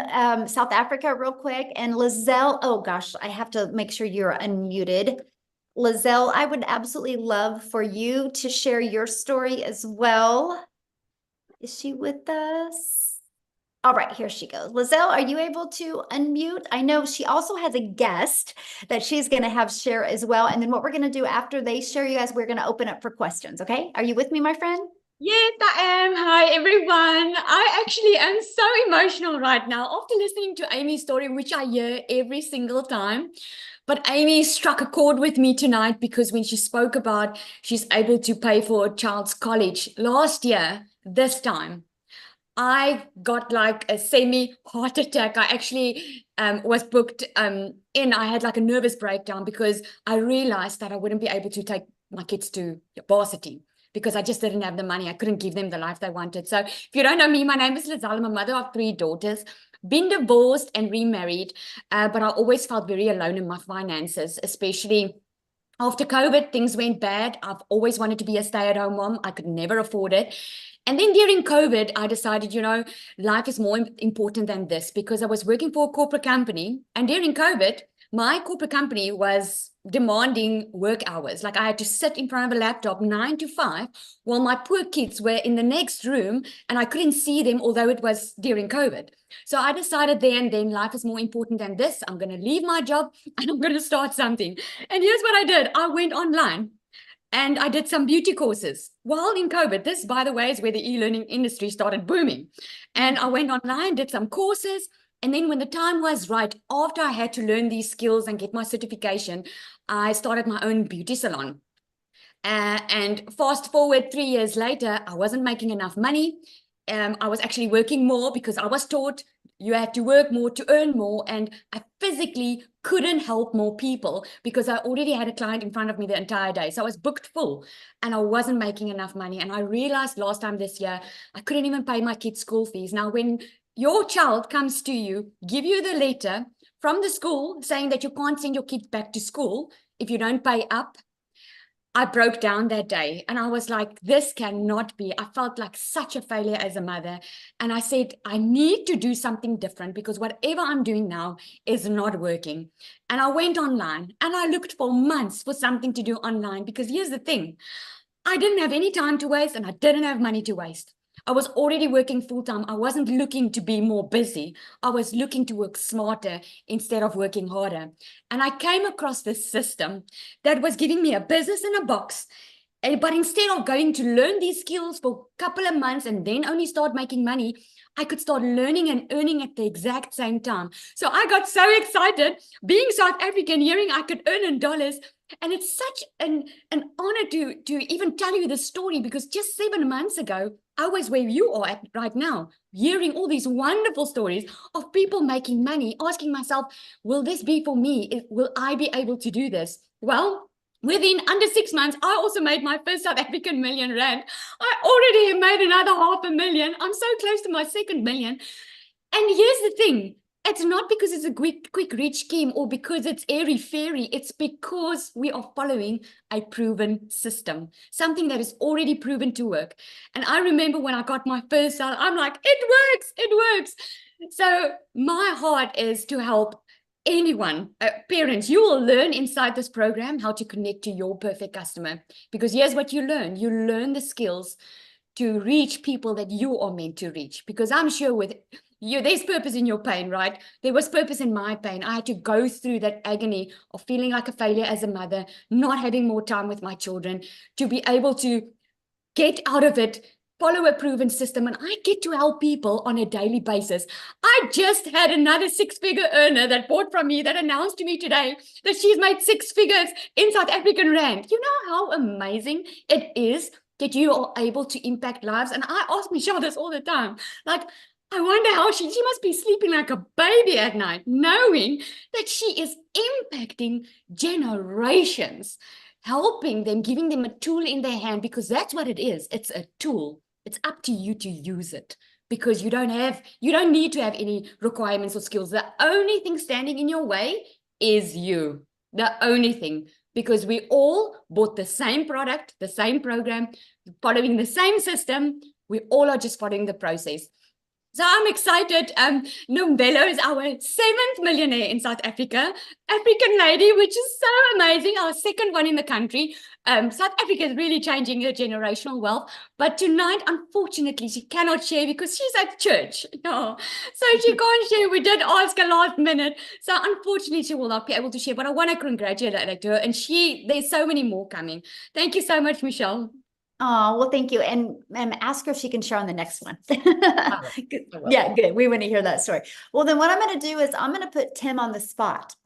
South Africa real quick. And Lizelle, oh gosh, I have to make sure you're unmuted. Lizelle, I would absolutely love for you to share your story as well. Is she with us? All right, here she goes. Lizelle, are you able to unmute? I know she also has a guest that she's going to have share as well. And then what we're going to do after they share, you guys, we're going to open up for questions. Okay. Are you with me, my friend? Yes, I am. Hi, everyone. I actually am so emotional right now after listening to Amy's story, which I hear every single time. But Amy struck a chord with me tonight because when she spoke about she's able to pay for a child's college last year, this time, I got like a semi heart attack. I actually was booked in. I had like a nervous breakdown because I realized that I wouldn't be able to take my kids to varsity because I just didn't have the money. I couldn't give them the life they wanted. So if you don't know me, my name is Lizelle. I'm a mother of 3 daughters, been divorced and remarried, but I always felt very alone in my finances, especially after COVID, things went bad. I've always wanted to be a stay-at-home mom. I could never afford it. And then during COVID, I decided, life is more important than this because I was working for a corporate company. And during COVID, my corporate company was demanding work hours. Like I had to sit in front of a laptop 9 to 5 while my poor kids were in the next room and I couldn't see them, although it was during COVID. So I decided then life is more important than this. I'm going to leave my job and I'm going to start something. And here's what I did. I went online and I did some beauty courses while in COVID. This, by the way, is where the e-learning industry started booming. And I went online, did some courses. And then when the time was right, after I had to learn these skills and get my certification, I started my own beauty salon. And fast forward 3 years later, I wasn't making enough money. I was actually working more because I was taught you had to work more to earn more. And I physically couldn't help more people because I already had a client in front of me the entire day. So I was booked full and I wasn't making enough money. And I realized last time this year, I couldn't even pay my kids' school fees. Now, when your child comes to you, give you the letter from the school saying that you can't send your kids back to school if you don't pay up, I broke down that day and I was like, this cannot be. I felt like such a failure as a mother. And I said, I need to do something different because whatever I'm doing now is not working. And I went online and I looked for months for something to do online because here's the thing. I didn't have any time to waste and I didn't have money to waste. I was already working full-time. I wasn't looking to be more busy. I was looking to work smarter instead of working harder. And I came across this system that was giving me a business in a box. But instead of going to learn these skills for a couple of months and then only start making money, I could start learning and earning at the exact same time. So I got so excited being South African, hearing I could earn in dollars. And it's such an honor to even tell you this story because just 7 months ago, I was where you are at right now, hearing all these wonderful stories of people making money, asking myself, will this be for me? Will I be able to do this? Well, within under 6 months, I also made my first South African million rand. I already have made another 500,000. I'm so close to my second million. And here's the thing. It's not because it's a quick rich scheme or because it's airy-fairy. It's because we are following a proven system, something that is already proven to work. And I remember when I got my first sale, I'm like, it works. So my heart is to help anyone, parents, you will learn inside this program how to connect to your perfect customer. Because here's what you learn. You learn the skills to reach people that you are meant to reach. Because I'm sure with you, there's purpose in your pain, right? There was purpose in my pain. I had to go through that agony of feeling like a failure as a mother, not having more time with my children, to be able to get out of it, follow a proven system, and I get to help people on a daily basis. I just had another six-figure earner that bought from me that announced to me today that she's made 6 figures in South African rand. You know how amazing it is that you are able to impact lives? And I ask Michelle this all the time. Like, I wonder how she must be sleeping like a baby at night, knowing that she is impacting generations, helping them, giving them a tool in their hand, because that's what it is. It's a tool. It's up to you to use it, because you don't need to have any requirements or skills. The only thing standing in your way is you. The only thing, because we all bought the same product, the same program, following the same system. We all are just following the process. So I'm excited. Nombelo is our 7th millionaire in South Africa, African lady, which is so amazing. Our 2nd one in the country. South Africa is really changing her generational wealth. But tonight, unfortunately, she cannot share because she's at church. No. So she can't share. We did ask her last minute. So unfortunately, she will not be able to share. But I want to congratulate her. And there's so many more coming. Thank you so much, Michelle. Oh, well, thank you. And ask her if she can share on the next one. I will. Yeah, good. We want to hear that story. Well, then what I'm going to do is I'm going to put Tim on the spot.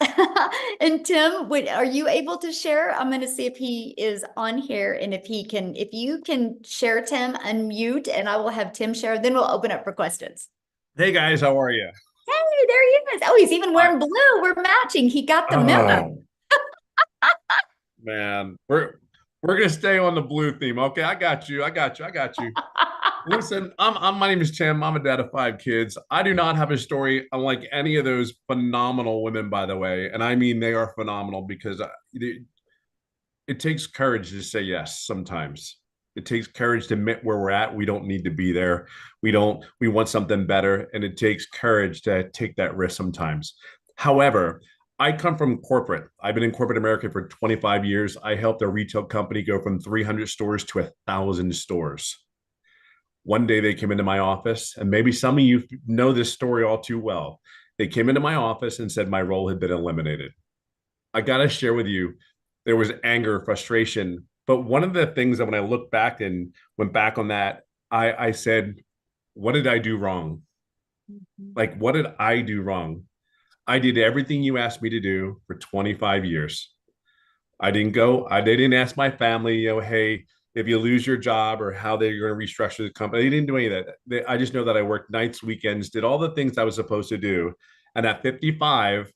And Tim, are you able to share? I'm going to see if he is on here, and if you can share, Tim, unmute, and I will have Tim share. Then we'll open up for questions. Hey guys, how are you? Hey, there he is. Oh, he's even wearing blue. We're matching. He got the memo. Man, we're gonna stay on the blue theme. Okay, I got you. Listen, my name is Tim. I'm a dad of 5 kids. I do not have a story unlike any of those phenomenal women, by the way. And I mean, they are phenomenal because it takes courage to say yes sometimes. It takes courage to admit where we're at. We don't need to be there. We want something better. And it takes courage to take that risk sometimes. However, I come from corporate. I've been in corporate America for 25 years. I helped a retail company go from 300 stores to 1,000 stores. One day they came into my office, and maybe some of you know this story all too well. They came into my office and said my role had been eliminated. I got to share with you, there was anger, frustration. But one of the things that when I look back and went back on that, I said, what did I do wrong? Like, what did I do wrong? I did everything you asked me to do for 25 years. They didn't ask my family, hey, if you lose your job or how they're going to restructure the company. They didn't do any of that. I just know that I worked nights, weekends, did all the things I was supposed to do. And at 55,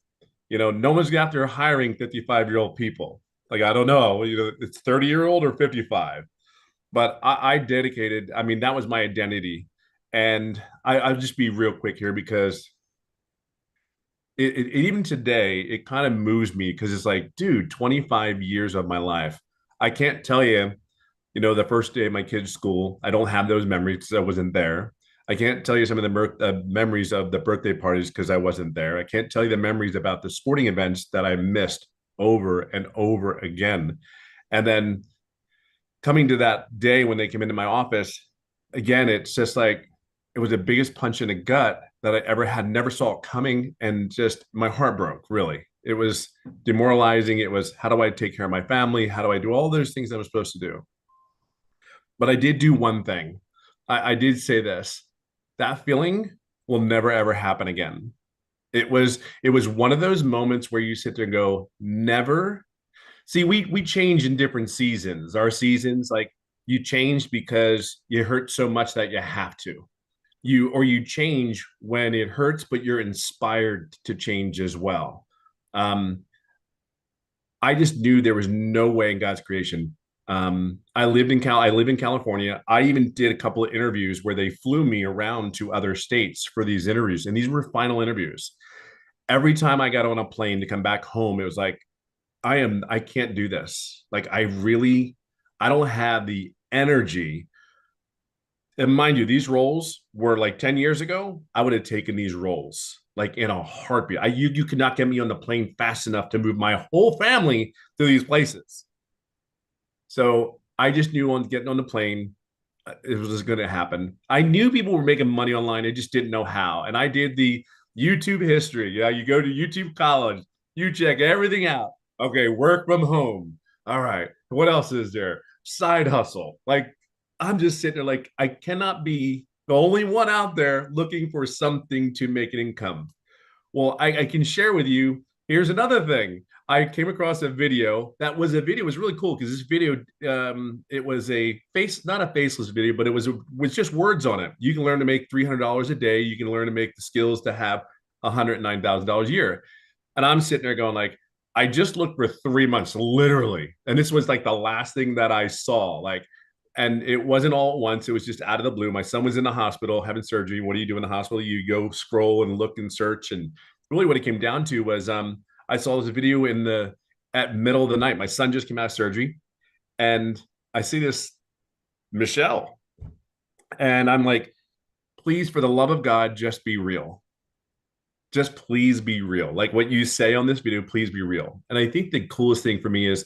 no one's out there hiring 55-year-old people. Like, I don't know, it's 30-year-old or 55. But I dedicated, that was my identity. And I'll just be real quick here because even today, it kind of moves me because it's like, dude, 25 years of my life. I can't tell you, the first day of my kid's school, I don't have those memories because I wasn't there. I can't tell you some of the memories of the birthday parties because I wasn't there. I can't tell you the memories about the sporting events that I missed over and over again. And then coming to that day when they came into my office, again, it's just like, it was the biggest punch in the gut that I ever had, never saw it coming. And just my heart broke, really. It was demoralizing. It was, how do I take care of my family? How do I do all those things I was supposed to do? But I did do one thing. I did say this, that feeling will never, ever happen again. It was one of those moments where you sit there and go, never. See, we change in different seasons. Our seasons, like, you change because you hurt so much that you have to. You change when it hurts, but you're inspired to change as well. I just knew there was no way in God's creation. I live in California. I even did a couple of interviews where they flew me around to other states for these interviews, and these were final interviews. Every time I got on a plane to come back home, it was like, I can't do this. Like, I don't have the energy. And mind you, these roles were like 10 years ago, I would have taken these roles. like in a heartbeat. You could not get me on the plane fast enough to move my whole family to these places. So I just knew on getting on the plane, it was going to happen. I knew people were making money online. I just didn't know how. And I did the YouTube history. Yeah, you go to YouTube College, you check everything out. Okay, work from home. All right. What else is there? Side hustle. Like, I'm just sitting there like, I cannot be the only one out there looking for something to make an income. Well, I can share with you. Here's another thing. I came across a video. That was a video. It was really cool because this video, it was a not a faceless video, but it was just words on it. You can learn to make $300 a day. You can learn to make the skills to have $109,000 a year. And I'm sitting there going like, I just looked for 3 months, literally, and this was like the last thing that I saw. Like, and it wasn't all at once. It was just out of the blue. My son was in the hospital having surgery. What do you do in the hospital? You go scroll and look and search. And really what it came down to was I saw this video at middle of the night. My son just came out of surgery. And I see this Michelle. And I'm like, please, for the love of God, just be real. Just please be real. Like what you say on this video, please be real. And I think the coolest thing for me is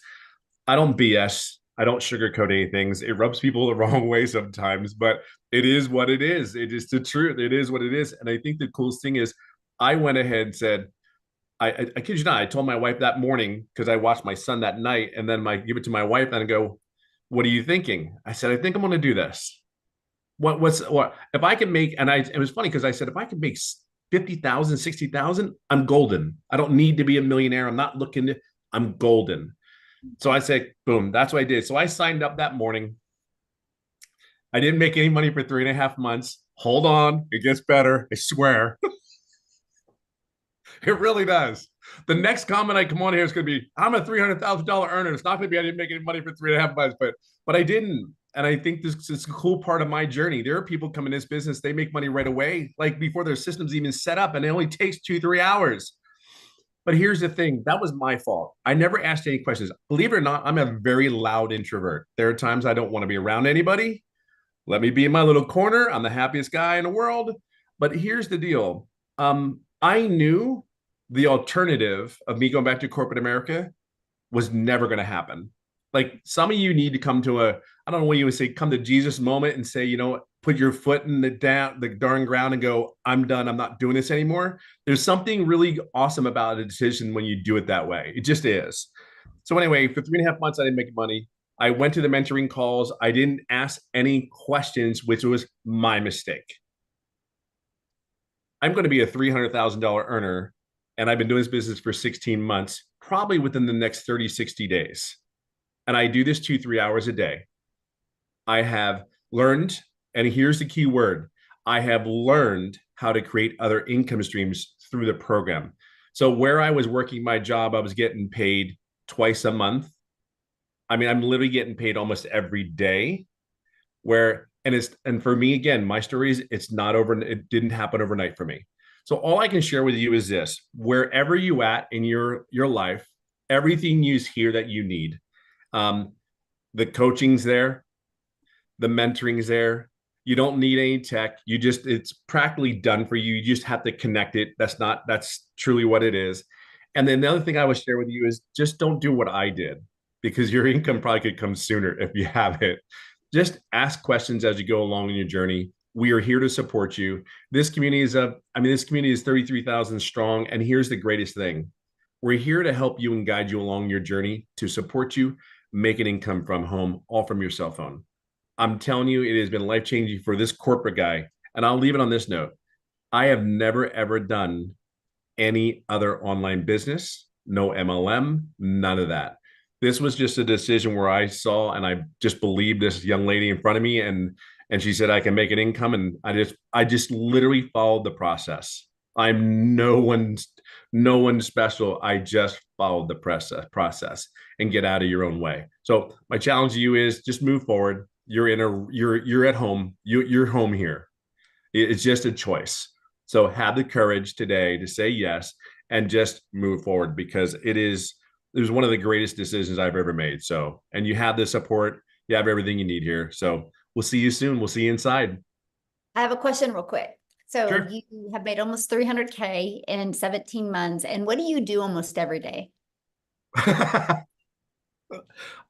I don't BS. I don't sugarcoat anything. It rubs people the wrong way sometimes, but it is what it is. It is the truth. It is what it is. And I think the coolest thing is I went ahead and said, I kid you not, I told my wife that morning because I watched my son that night, and then I give it to my wife and I go, what are you thinking? I said, I think I'm going to do this. What if I can make, and it was funny because I said, if I can make 50,000, 60,000, I'm golden. I don't need to be a millionaire. I'm not looking to, I'm golden. So I said, boom, that's what I did. So I signed up that morning. I didn't make any money for 3.5 months. Hold on, it gets better. I swear. It really does. The next comment I come on here is going to be, I'm a $300,000 earner. It's not going to be, I didn't make any money for 3.5 months, but I didn't. And I think this is a cool part of my journey. There are people come in this business, they make money right away, like before their system's even set up, and it only takes 2-3 hours. But here's the thing, that was my fault. I never asked any questions. Believe it or not, I'm a very loud introvert. There are times I don't want to be around anybody. Let me be in my little corner. I'm the happiest guy in the world. But here's the deal. I knew the alternative of me going back to corporate America was never going to happen. Like some of you need to come to I don't know what you would say, come to Jesus moment and say, you know what, put your foot in the darn ground and go, I'm done. I'm not doing this anymore. There's something really awesome about a decision when you do it that way. It just is. So anyway, for 3.5 months, I didn't make money. I went to the mentoring calls. I didn't ask any questions, which was my mistake. I'm going to be a $300,000 earner, and I've been doing this business for 16 months, probably within the next 30, 60 days. And I do this 2-3 hours a day. I have learned, and here's the key word, I have learned how to create other income streams through the program. So where I was working my job, I was getting paid twice a month. I mean, I'm literally getting paid almost every day. And for me, again, my story is it didn't happen overnight for me. So all I can share with you is this: wherever you at in your life, everything you hear that you need. The coaching's there, the mentoring's there. You don't need any tech. It's practically done for you. You just have to connect it. That's truly what it is. And then the other thing I would share with you is just don't do what I did, because your income probably could come sooner if you have it. Just ask questions as you go along in your journey. We are here to support you. This community is 33,000 strong. And here's the greatest thing. We're here to help you and guide you along your journey, to support you, make an income from home, all from your cell phone. I'm telling you, it has been life-changing for this corporate guy. And I'll leave it on this note. I have never, ever done any other online business, no MLM, none of that. This was just a decision where I saw and I just believed this young lady in front of me, and she said I can make an income, and I just literally followed the process. I'm no one special. I just followed the process and get out of your own way. So my challenge to you is just move forward. You're at home. You're home here. It's just a choice. So have the courage today to say yes and just move forward, because it was one of the greatest decisions I've ever made. So, and you have the support, you have everything you need here. So we'll see you soon. We'll see you inside. I have a question real quick. So Sure. you have made almost 300K in 17 months. And what do you do almost every day?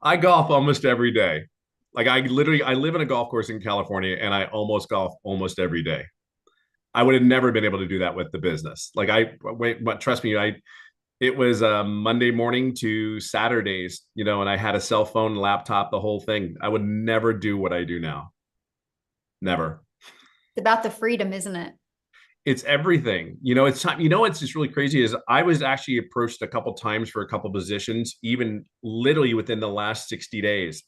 I golf almost every day. Like I live in a golf course in California and I almost golf almost every day. I would have never been able to do that with the business. Like but trust me, it was Monday morning to Saturdays, and I had a cell phone, laptop, the whole thing. I would never do what I do now. Never. It's about the freedom, isn't it? It's everything. It's time. What's just really crazy is I was actually approached a couple times for a couple positions, even literally within the last 60 days.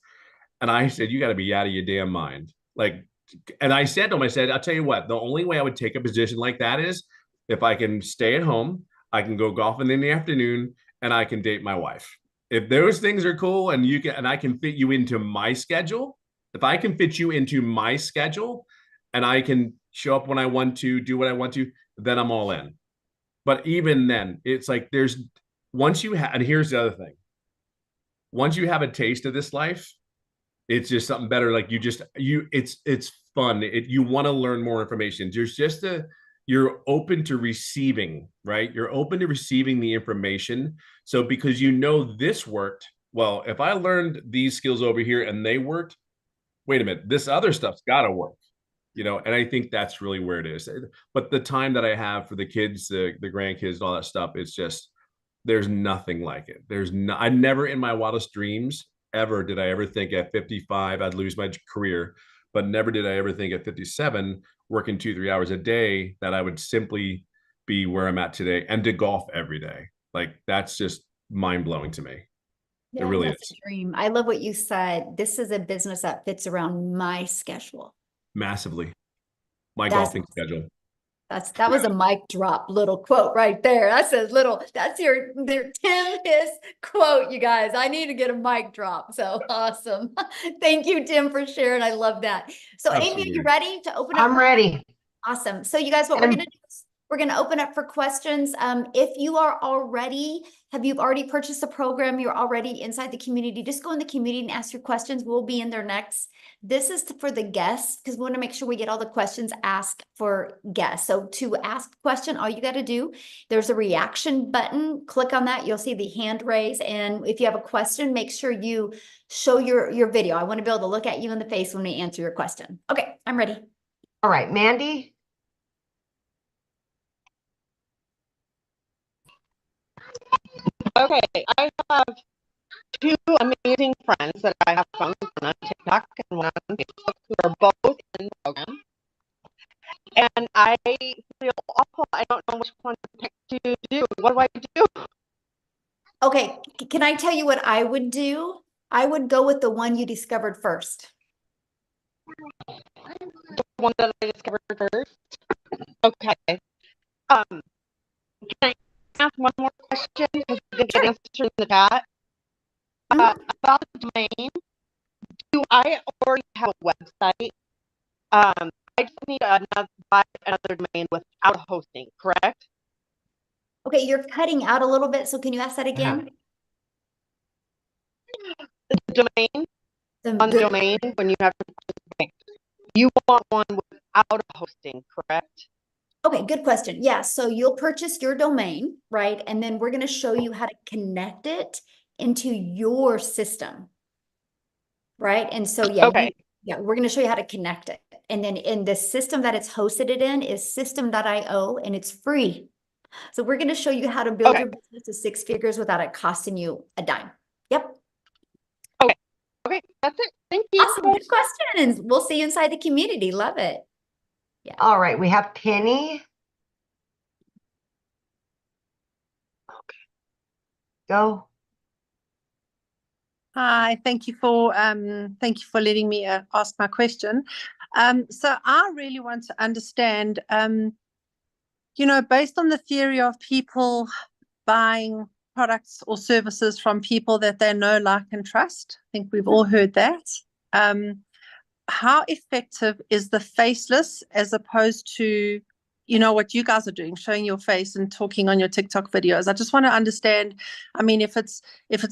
And I said, you got to be out of your damn mind. Like, and I said to him, I said, I'll tell you what, the only way I would take a position like that is if I can stay at home, I can go golfing in the afternoon, and I can date my wife. If those things are cool and I can fit you into my schedule, if I can fit you into my schedule and I can show up when I want to, do what I want to, then I'm all in. But even then, it's like and here's the other thing. Once you have a taste of this life, it's just something better. Like it's fun. You want to learn more information. You're open to receiving, right? You're open to receiving the information. So because this worked, well, if I learned these skills over here and they worked, wait a minute, this other stuff's got to work. And I think that's really where it is. But the time that I have for the kids, the grandkids, all that stuff, it's just, there's nothing like it. I never in my wildest dreams ever did I ever think at 55 I'd lose my career, but never did I ever think at 57 working 2-3 hours a day that I would simply be where I'm at today and to golf every day. Like that's just mind blowing to me. Yeah, It really that's is. a dream. I love what you said. This is a business that fits around my schedule. Massively. My That's golfing schedule. That was a mic drop little quote right there. That's your Tim Hiss quote, you guys. I need to get a mic drop. So awesome. Thank you, Tim, for sharing. I love that. So Amy, are you ready to open up? I'm ready. Awesome. So you guys, what we're going to do is we're going to open up for questions. If you are you've already purchased a program, you're already inside the community, just go in the community and ask your questions. We'll be in there next. This is for the guests because we want to make sure we get all the questions asked for guests. So to ask a question, all you got to do, there's a reaction button. Click on that. You'll see the hand raise. And if you have a question, make sure you show your video. I want to be able to look at you in the face when we answer your question. Okay, I'm ready. All right, Mandy. Okay, I have two amazing friends that I have found on TikTok and one on Facebook who are both in the program. And I feel awful. I don't know which one to pick to do. What do I do? Okay, can I tell you what I would do? I would go with the one you discovered first. The one that I discovered first? Okay. Can I ask one more question? Because I didn't get answered in the chat. About the domain, do I already have a website? I just need buy another domain without hosting, correct? Okay, you're cutting out a little bit, so can you ask that again? The domain, on the domain, when you have you want one without a hosting, correct? Okay, good question. Yeah, so you'll purchase your domain, right? And then we're going to show you how to connect it into your system, right? And so, yeah, okay. We're going to show you how to connect it. And then in the system that it's hosted it in is system.io, and it's free. So we're going to show you how to build your business to 6 figures without it costing you a dime. Yep. Okay, that's it. Thank you. Awesome. Good questions. We'll see you inside the community. Love it. Yeah. All right, we have Penny. Okay. Go. Hi, thank you for letting me ask my question. So I really want to understand, based on the theory of people buying products or services from people that they know, like, and trust. I think we've all heard that. How effective is the faceless as opposed to you know, what you guys are doing, showing your face and talking on your TikTok videos. I just want to understand, I mean, if it's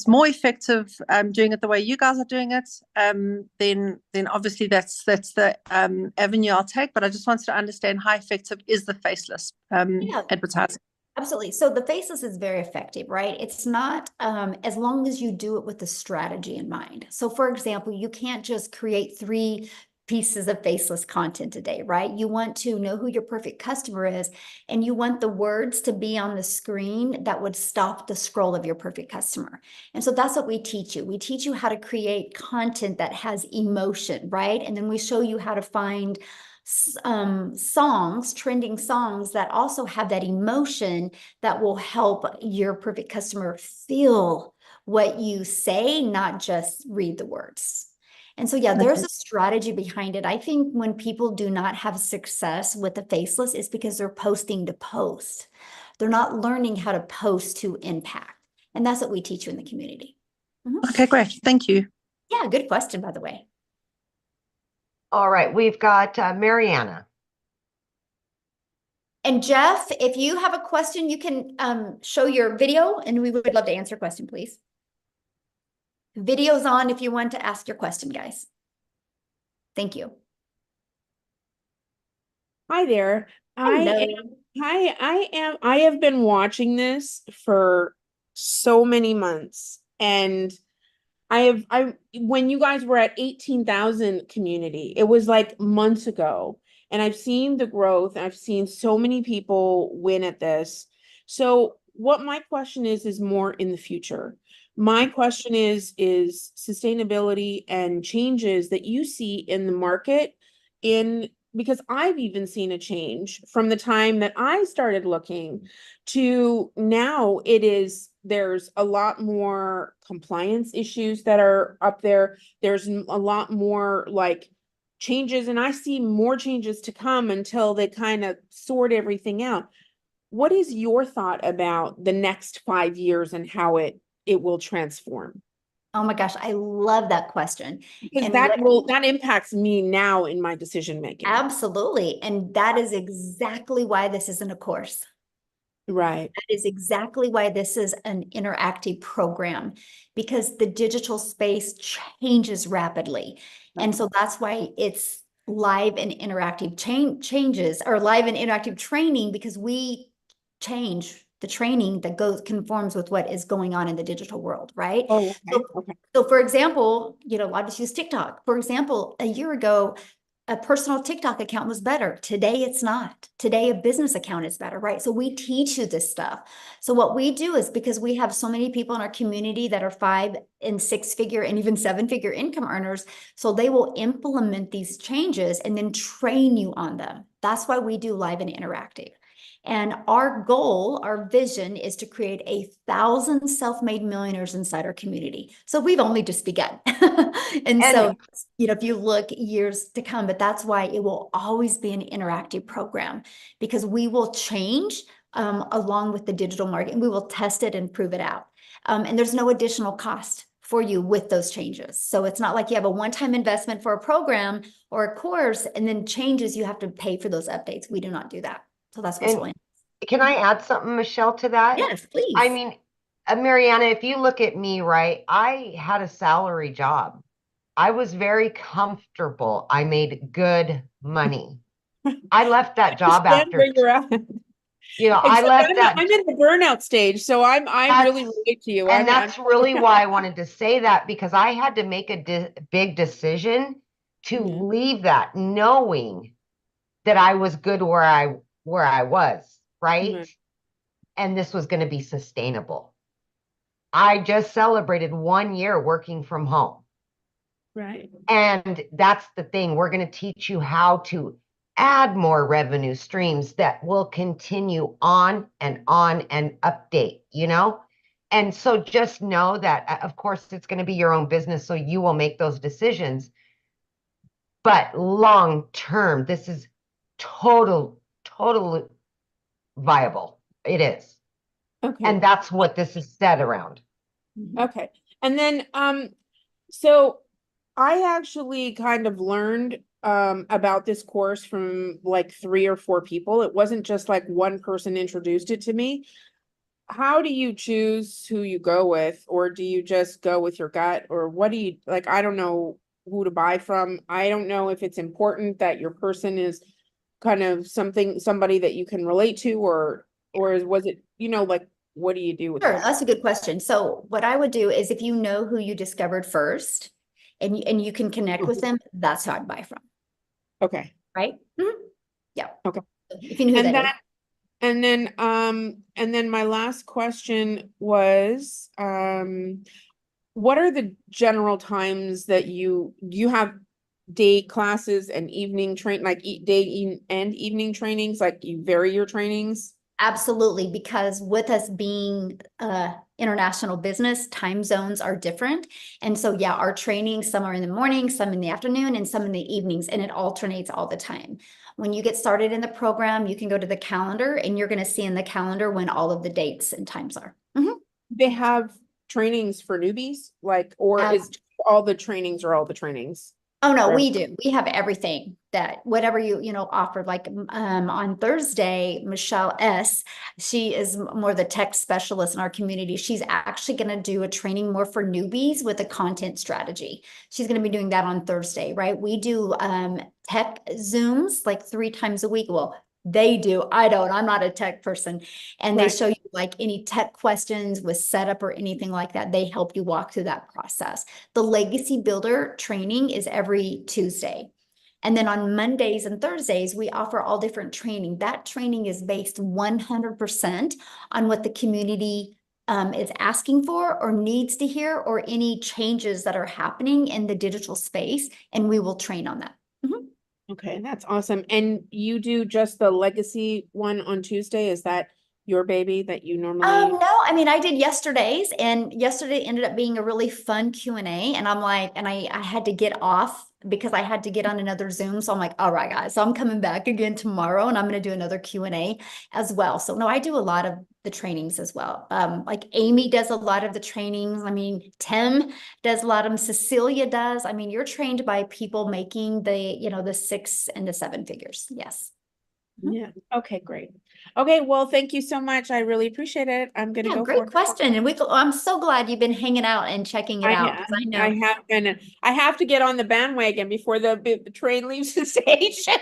more effective doing it the way you guys are doing it, then obviously that's the avenue I'll take. But I just wanted to understand how effective is the faceless Yeah. advertising. Absolutely. So the faceless is very effective, right? It's not as long as you do it with the strategy in mind. So for example, you can't just create 3 pieces of faceless content a day, right? You want to know who your perfect customer is, and you want the words to be on the screen that would stop the scroll of your perfect customer. And so that's what we teach you. We teach you how to create content that has emotion, right? And then we show you how to find songs, trending songs that also have that emotion that will help your perfect customer feel what you say, not just read the words. And so, yeah, there's a strategy behind it. I think when people do not have success with the faceless, it's because they're posting to post. They're not learning how to post to impact. And that's what we teach you in the community. Okay, great. Thank you. Yeah, good question, by the way. All right, we've got Mariana. And Jeff, if you have a question, you can show your video and we would love to answer your question, please. Video's on if you want to ask your question, guys. Thank you. Hi there. Hello. I have been watching this for so many months, and when you guys were at 18,000 community, it was like months ago, and I've seen the growth. I've seen so many people win at this. So what my question is more in the future. My question is sustainability and changes that you see in the market because I've even seen a change from the time that I started looking to now. There's a lot more compliance issues that are up there. There's a lot more like changes, and I see more changes to come until they kind of sort everything out. What is your thought about the next 5 years and how it will transform? Oh my gosh, I love that question. Because And that impacts me now in my decision making. absolutely. And that is exactly why this isn't a course. Right. That is exactly why this is an interactive program, because the digital space changes rapidly. And so that's why it's live and interactive changes, or live and interactive training, because we change the training that conforms with what is going on in the digital world, right? Oh, okay. Okay. So for example, a lot of us use TikTok. For example, a year ago, a personal TikTok account was better. Today, it's not. Today, a business account is better, right? So we teach you this stuff. So what we do is, because we have so many people in our community that are 5 and 6 figure and even 7 figure income earners, so they will implement these changes and then train you on them. That's why we do live and interactive. And our goal, our vision, is to create 1,000 self-made millionaires inside our community. So we've only just begun. and so, if you look years to come, but that's why it will always be an interactive program, because we will change along with the digital market, and we will test it and prove it out. And there's no additional cost for you with those changes. So it's not like you have a one-time investment for a program or a course and then changes, you have to pay for those updates. We do not do that. So that's what's really. Can I add something, Michelle, to that? Yes, please. I mean, Mariana, if you look at me, right, I had a salary job. I was very comfortable. I made good money. I left that job after. Where you're at. I left that. I'm in the burnout stage, so I really relate to you. And that's really why I wanted to say that, because I had to make a big decision to leave that, knowing that I was good where I was, right? And this was going to be sustainable. I just celebrated 1 year working from home. Right. And that's the thing. We're going to teach you how to add more revenue streams that will continue on and update, And so just know that, of course, it's going to be your own business, so you will make those decisions. But long term, this is totally viable. It is. Okay. And that's what this is set around. Okay. And then, so I actually kind of learned about this course from like 3 or 4 people. It wasn't just like one person introduced it to me. How do you choose who you go with, or do you just go with your gut, or what do you like? I don't know who to buy from. I don't know if it's important that your person is kind of somebody that you can relate to, or was it, like what do you do with Sure, that? that's a good question. So what I would do is if you know who you discovered first and you can connect with them, that's who I'd buy from, Okay. right? Mhm. Yeah. Okay. If you knew who And that then is. and then my last question was, what are the general times that you have day classes and evening train, like and evening trainings, like you vary your trainings? Absolutely, because with us being international business, time zones are different. And so, yeah, our training, some are in the morning, some in the afternoon, and some in the evenings, and it alternates all the time. When you get started in the program, you can go to the calendar and you're going to see in the calendar when all of the dates and times are. Mhm. They have trainings for newbies, like, or Ab- is all the trainings or all the trainings? Oh no, for we do. We have everything that whatever you offer. Like on Thursday, Michelle S. She is more the tech specialist in our community. She's actually going to do a training more for newbies with a content strategy. She's going to be doing that on Thursday, right? We do tech Zooms like 3 times a week. Well, they do. I don't. I'm not a tech person. And they Right. show you like any tech questions with setup or anything like that. They help you walk through that process. The Legacy Builder training is every Tuesday. And then on Mondays and Thursdays, we offer all different training. That training is based 100% on what the community is asking for or needs to hear, or any changes that are happening in the digital space, and we will train on that. Mhm. Okay, that's awesome. And you do just the legacy one on Tuesday? Is that your baby that you normally? No, I mean, I did yesterday's, and yesterday ended up being a really fun Q&A. And I'm like, and I had to get off because I had to get on another Zoom. So I'm like, all right, guys, so I'm coming back again tomorrow and I'm going to do another Q&A as well. So no, I do a lot of the trainings as well. Like Amy does a lot of the trainings. I mean, Tim does a lot of them. Cecilia does. I mean, you're trained by people making the 6 and the 7 figures. Yes. Yeah. Okay, great. Okay, well, thank you so much. I really appreciate it. I'm gonna Yeah, go for great it. question. And I'm so glad you've been hanging out and checking it out, because I know. I have been. I have to get on the bandwagon before the train leaves the station.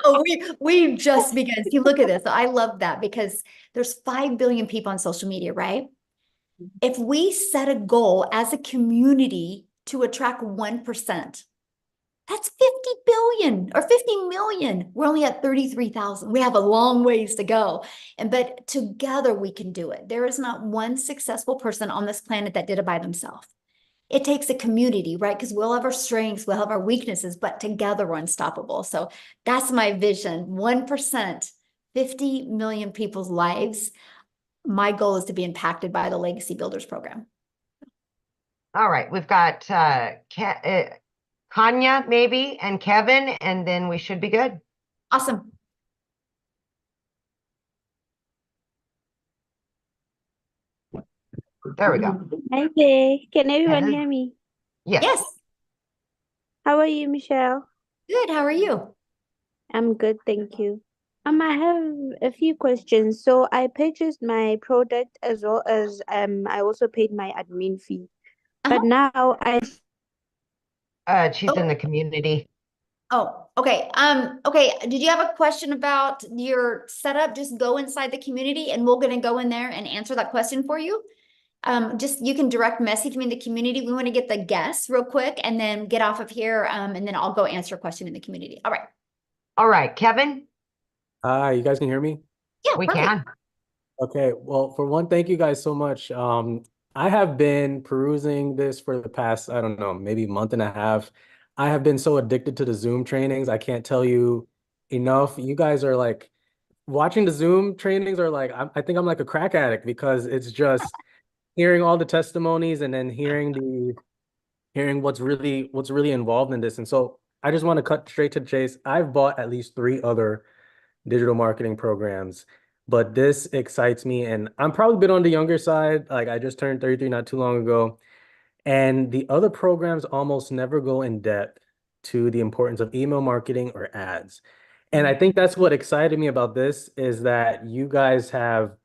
Oh, we just begun. See, look at this. I love that because there's 5 billion people on social media, right? If we set a goal as a community to attract 1%, that's 50 billion or 50 million. We're only at 33,000. We have a long ways to go. But together we can do it. There is not one successful person on this planet that did it by themselves. It takes a community, right? Because we'll have our strengths, we'll have our weaknesses, but together we're unstoppable. So that's my vision. 1%, 50 million people's lives. My goal is to be impacted by the Legacy Builders program. All right, we've got Kanya maybe and Kevin, and then we should be good. Awesome. There we go. Hi there. Can everyone Hello. hear me? Yes. Yes. How are you, Michelle? Good. How are you? I'm good, thank you. I have a few questions. So I purchased my product as well as I also paid my admin fee. But now She's in the community. Oh, okay. Okay. Did you have a question about your setup? Just go inside the community and we're gonna go in there and answer that question for you. Just you can direct message me in the community. We want to get the guests real quick and then get off of here. And then I'll go answer a question in the community. All right. All right, Kevin, Hi, you guys can hear me? Yeah, we perfect. can. Okay, well, for one, thank you guys so much. I have been perusing this for the past, I don't know, maybe month and a half. I have been so addicted to the Zoom trainings. I can't tell you enough. You guys are like, watching the Zoom trainings are like, I think I'm like a crack addict because it's just hearing all the testimonies and then hearing what's really involved in this. And so I just want to cut straight to the chase. I've bought at least 3 other digital marketing programs, but this excites me. And I'm probably a bit on the younger side. Like I just turned 33 not too long ago. And the other programs almost never go in depth to the importance of email marketing or ads. And I think that's what excited me about this is that you guys have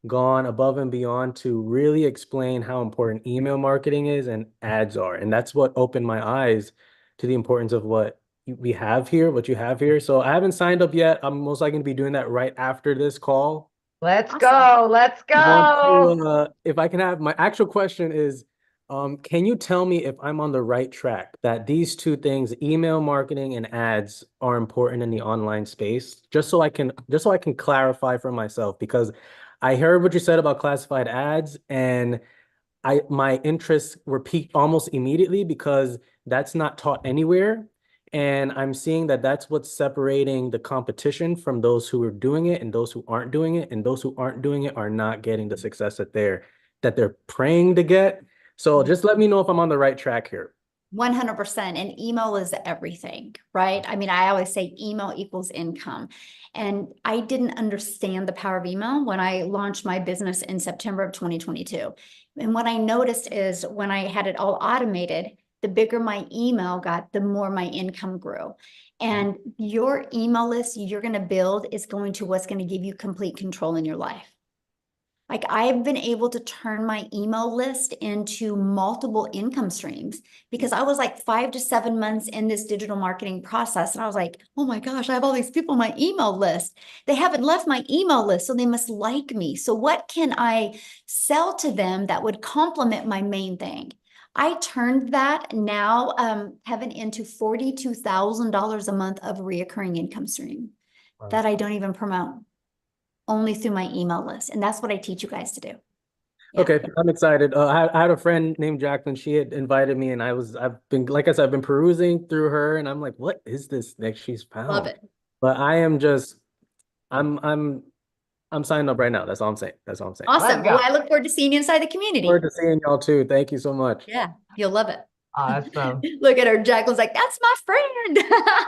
gone above and beyond to really explain how important email marketing is and ads are. And that's what opened my eyes to the importance of what we have here, what you have here. So I haven't signed up yet. I'm most likely going to be doing that right after this call. Let's go. Let's I want go. to, if I can have, my actual question is, can you tell me if I'm on the right track, that these two things, email marketing and ads, are important in the online space? Just so I can clarify for myself, because I heard what you said about classified ads, and my interests were piqued almost immediately because that's not taught anywhere. And I'm seeing that that's what's separating the competition from those who are doing it and those who aren't doing it. And those who aren't doing it are not getting the success that they're praying to get. So just let me know if I'm on the right track here. 100%. And email is everything, right? I mean, I always say email equals income. And I didn't understand the power of email when I launched my business in September of 2022. And what I noticed is when I had it all automated, the bigger my email got, the more my income grew. And your email list you're going to build is going to what's going to give you complete control in your life. Like I've been able to turn my email list into multiple income streams because I was like 5 to 7 months in this digital marketing process. And I was like, oh my gosh, I have all these people on my email list. They haven't left my email list, so they must like me. So what can I sell to them that would complement my main thing? I turned that now, Kevin, into $42,000 a month of reoccurring income stream that I don't even promote. Only through my email list. And that's what I teach you guys to do. Yeah. Okay, I'm excited. I had a friend named Jacqueline. She had invited me, and I've been, like I said, I've been perusing through her, and I'm like, what is this that she's found? Love it. But I am just, I'm signing up right now. That's all I'm saying. That's all I'm saying. Awesome. Let's go. Well, I look forward to seeing you inside the community. Forward to seeing y'all too. Thank you so much. Yeah, you'll love it. Awesome. Look at her. Jacqueline's like, that's my friend.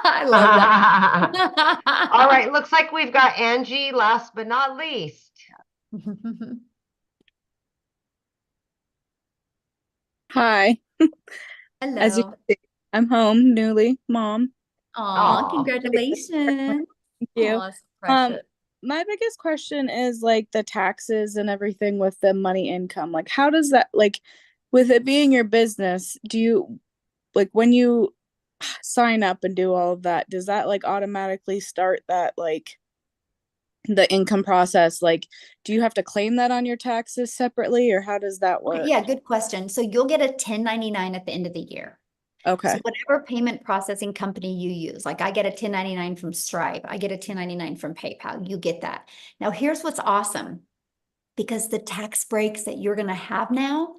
I love that. All right. Looks like we've got Angie last but not least. Hi. As you Hello. can see, I'm home, newly mom. Aw, Aw. congratulations. Thank you. Aw, so precious. My biggest question is like the taxes and everything with the money income. Like, how does that, like, with it being your business, do you, like, when you sign up and do all of that, does that like automatically start that, like, the income process? Like, do you have to claim that on your taxes separately, or how does that work? Yeah, good question. So you'll get a 1099 at the end of the year. Okay. So whatever payment processing company you use, like I get a 1099 from Stripe, I get a 1099 from PayPal, you get that. Now here's what's awesome, because the tax breaks that you're going to have now,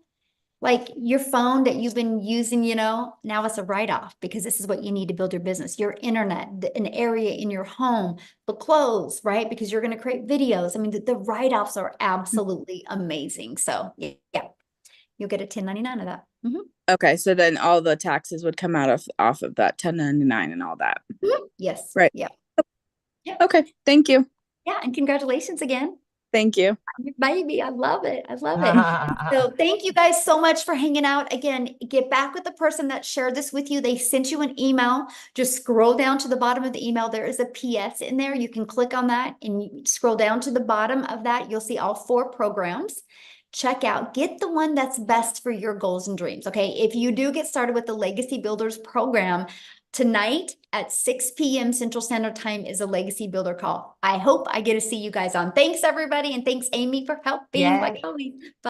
like your phone that you've been using, now it's a write-off because this is what you need to build your business, your internet, an area in your home, the clothes, right? Because you're going to create videos. I mean, the write-offs are absolutely amazing. So yeah, you'll get a 1099 of that. Okay, so then all the taxes would come out off of that 1099 and all that. Yes. Right. Yeah. Okay, thank you. Yeah, and congratulations again. Thank you. Baby, I love it. I love it. So thank you guys so much for hanging out. Again, get back with the person that shared this with you. They sent you an email. Just scroll down to the bottom of the email. There is a PS in there. You can click on that and you scroll down to the bottom of that. You'll see all 4 programs. Check out, get the one that's best for your goals and dreams. Okay. If you do get started with the Legacy Builders program, tonight at 6 p.m. Central Standard Time is a Legacy Builder call. I hope I get to see you guys on. Thanks, everybody. And thanks, Amy, for helping. Yes. Like always. Bye.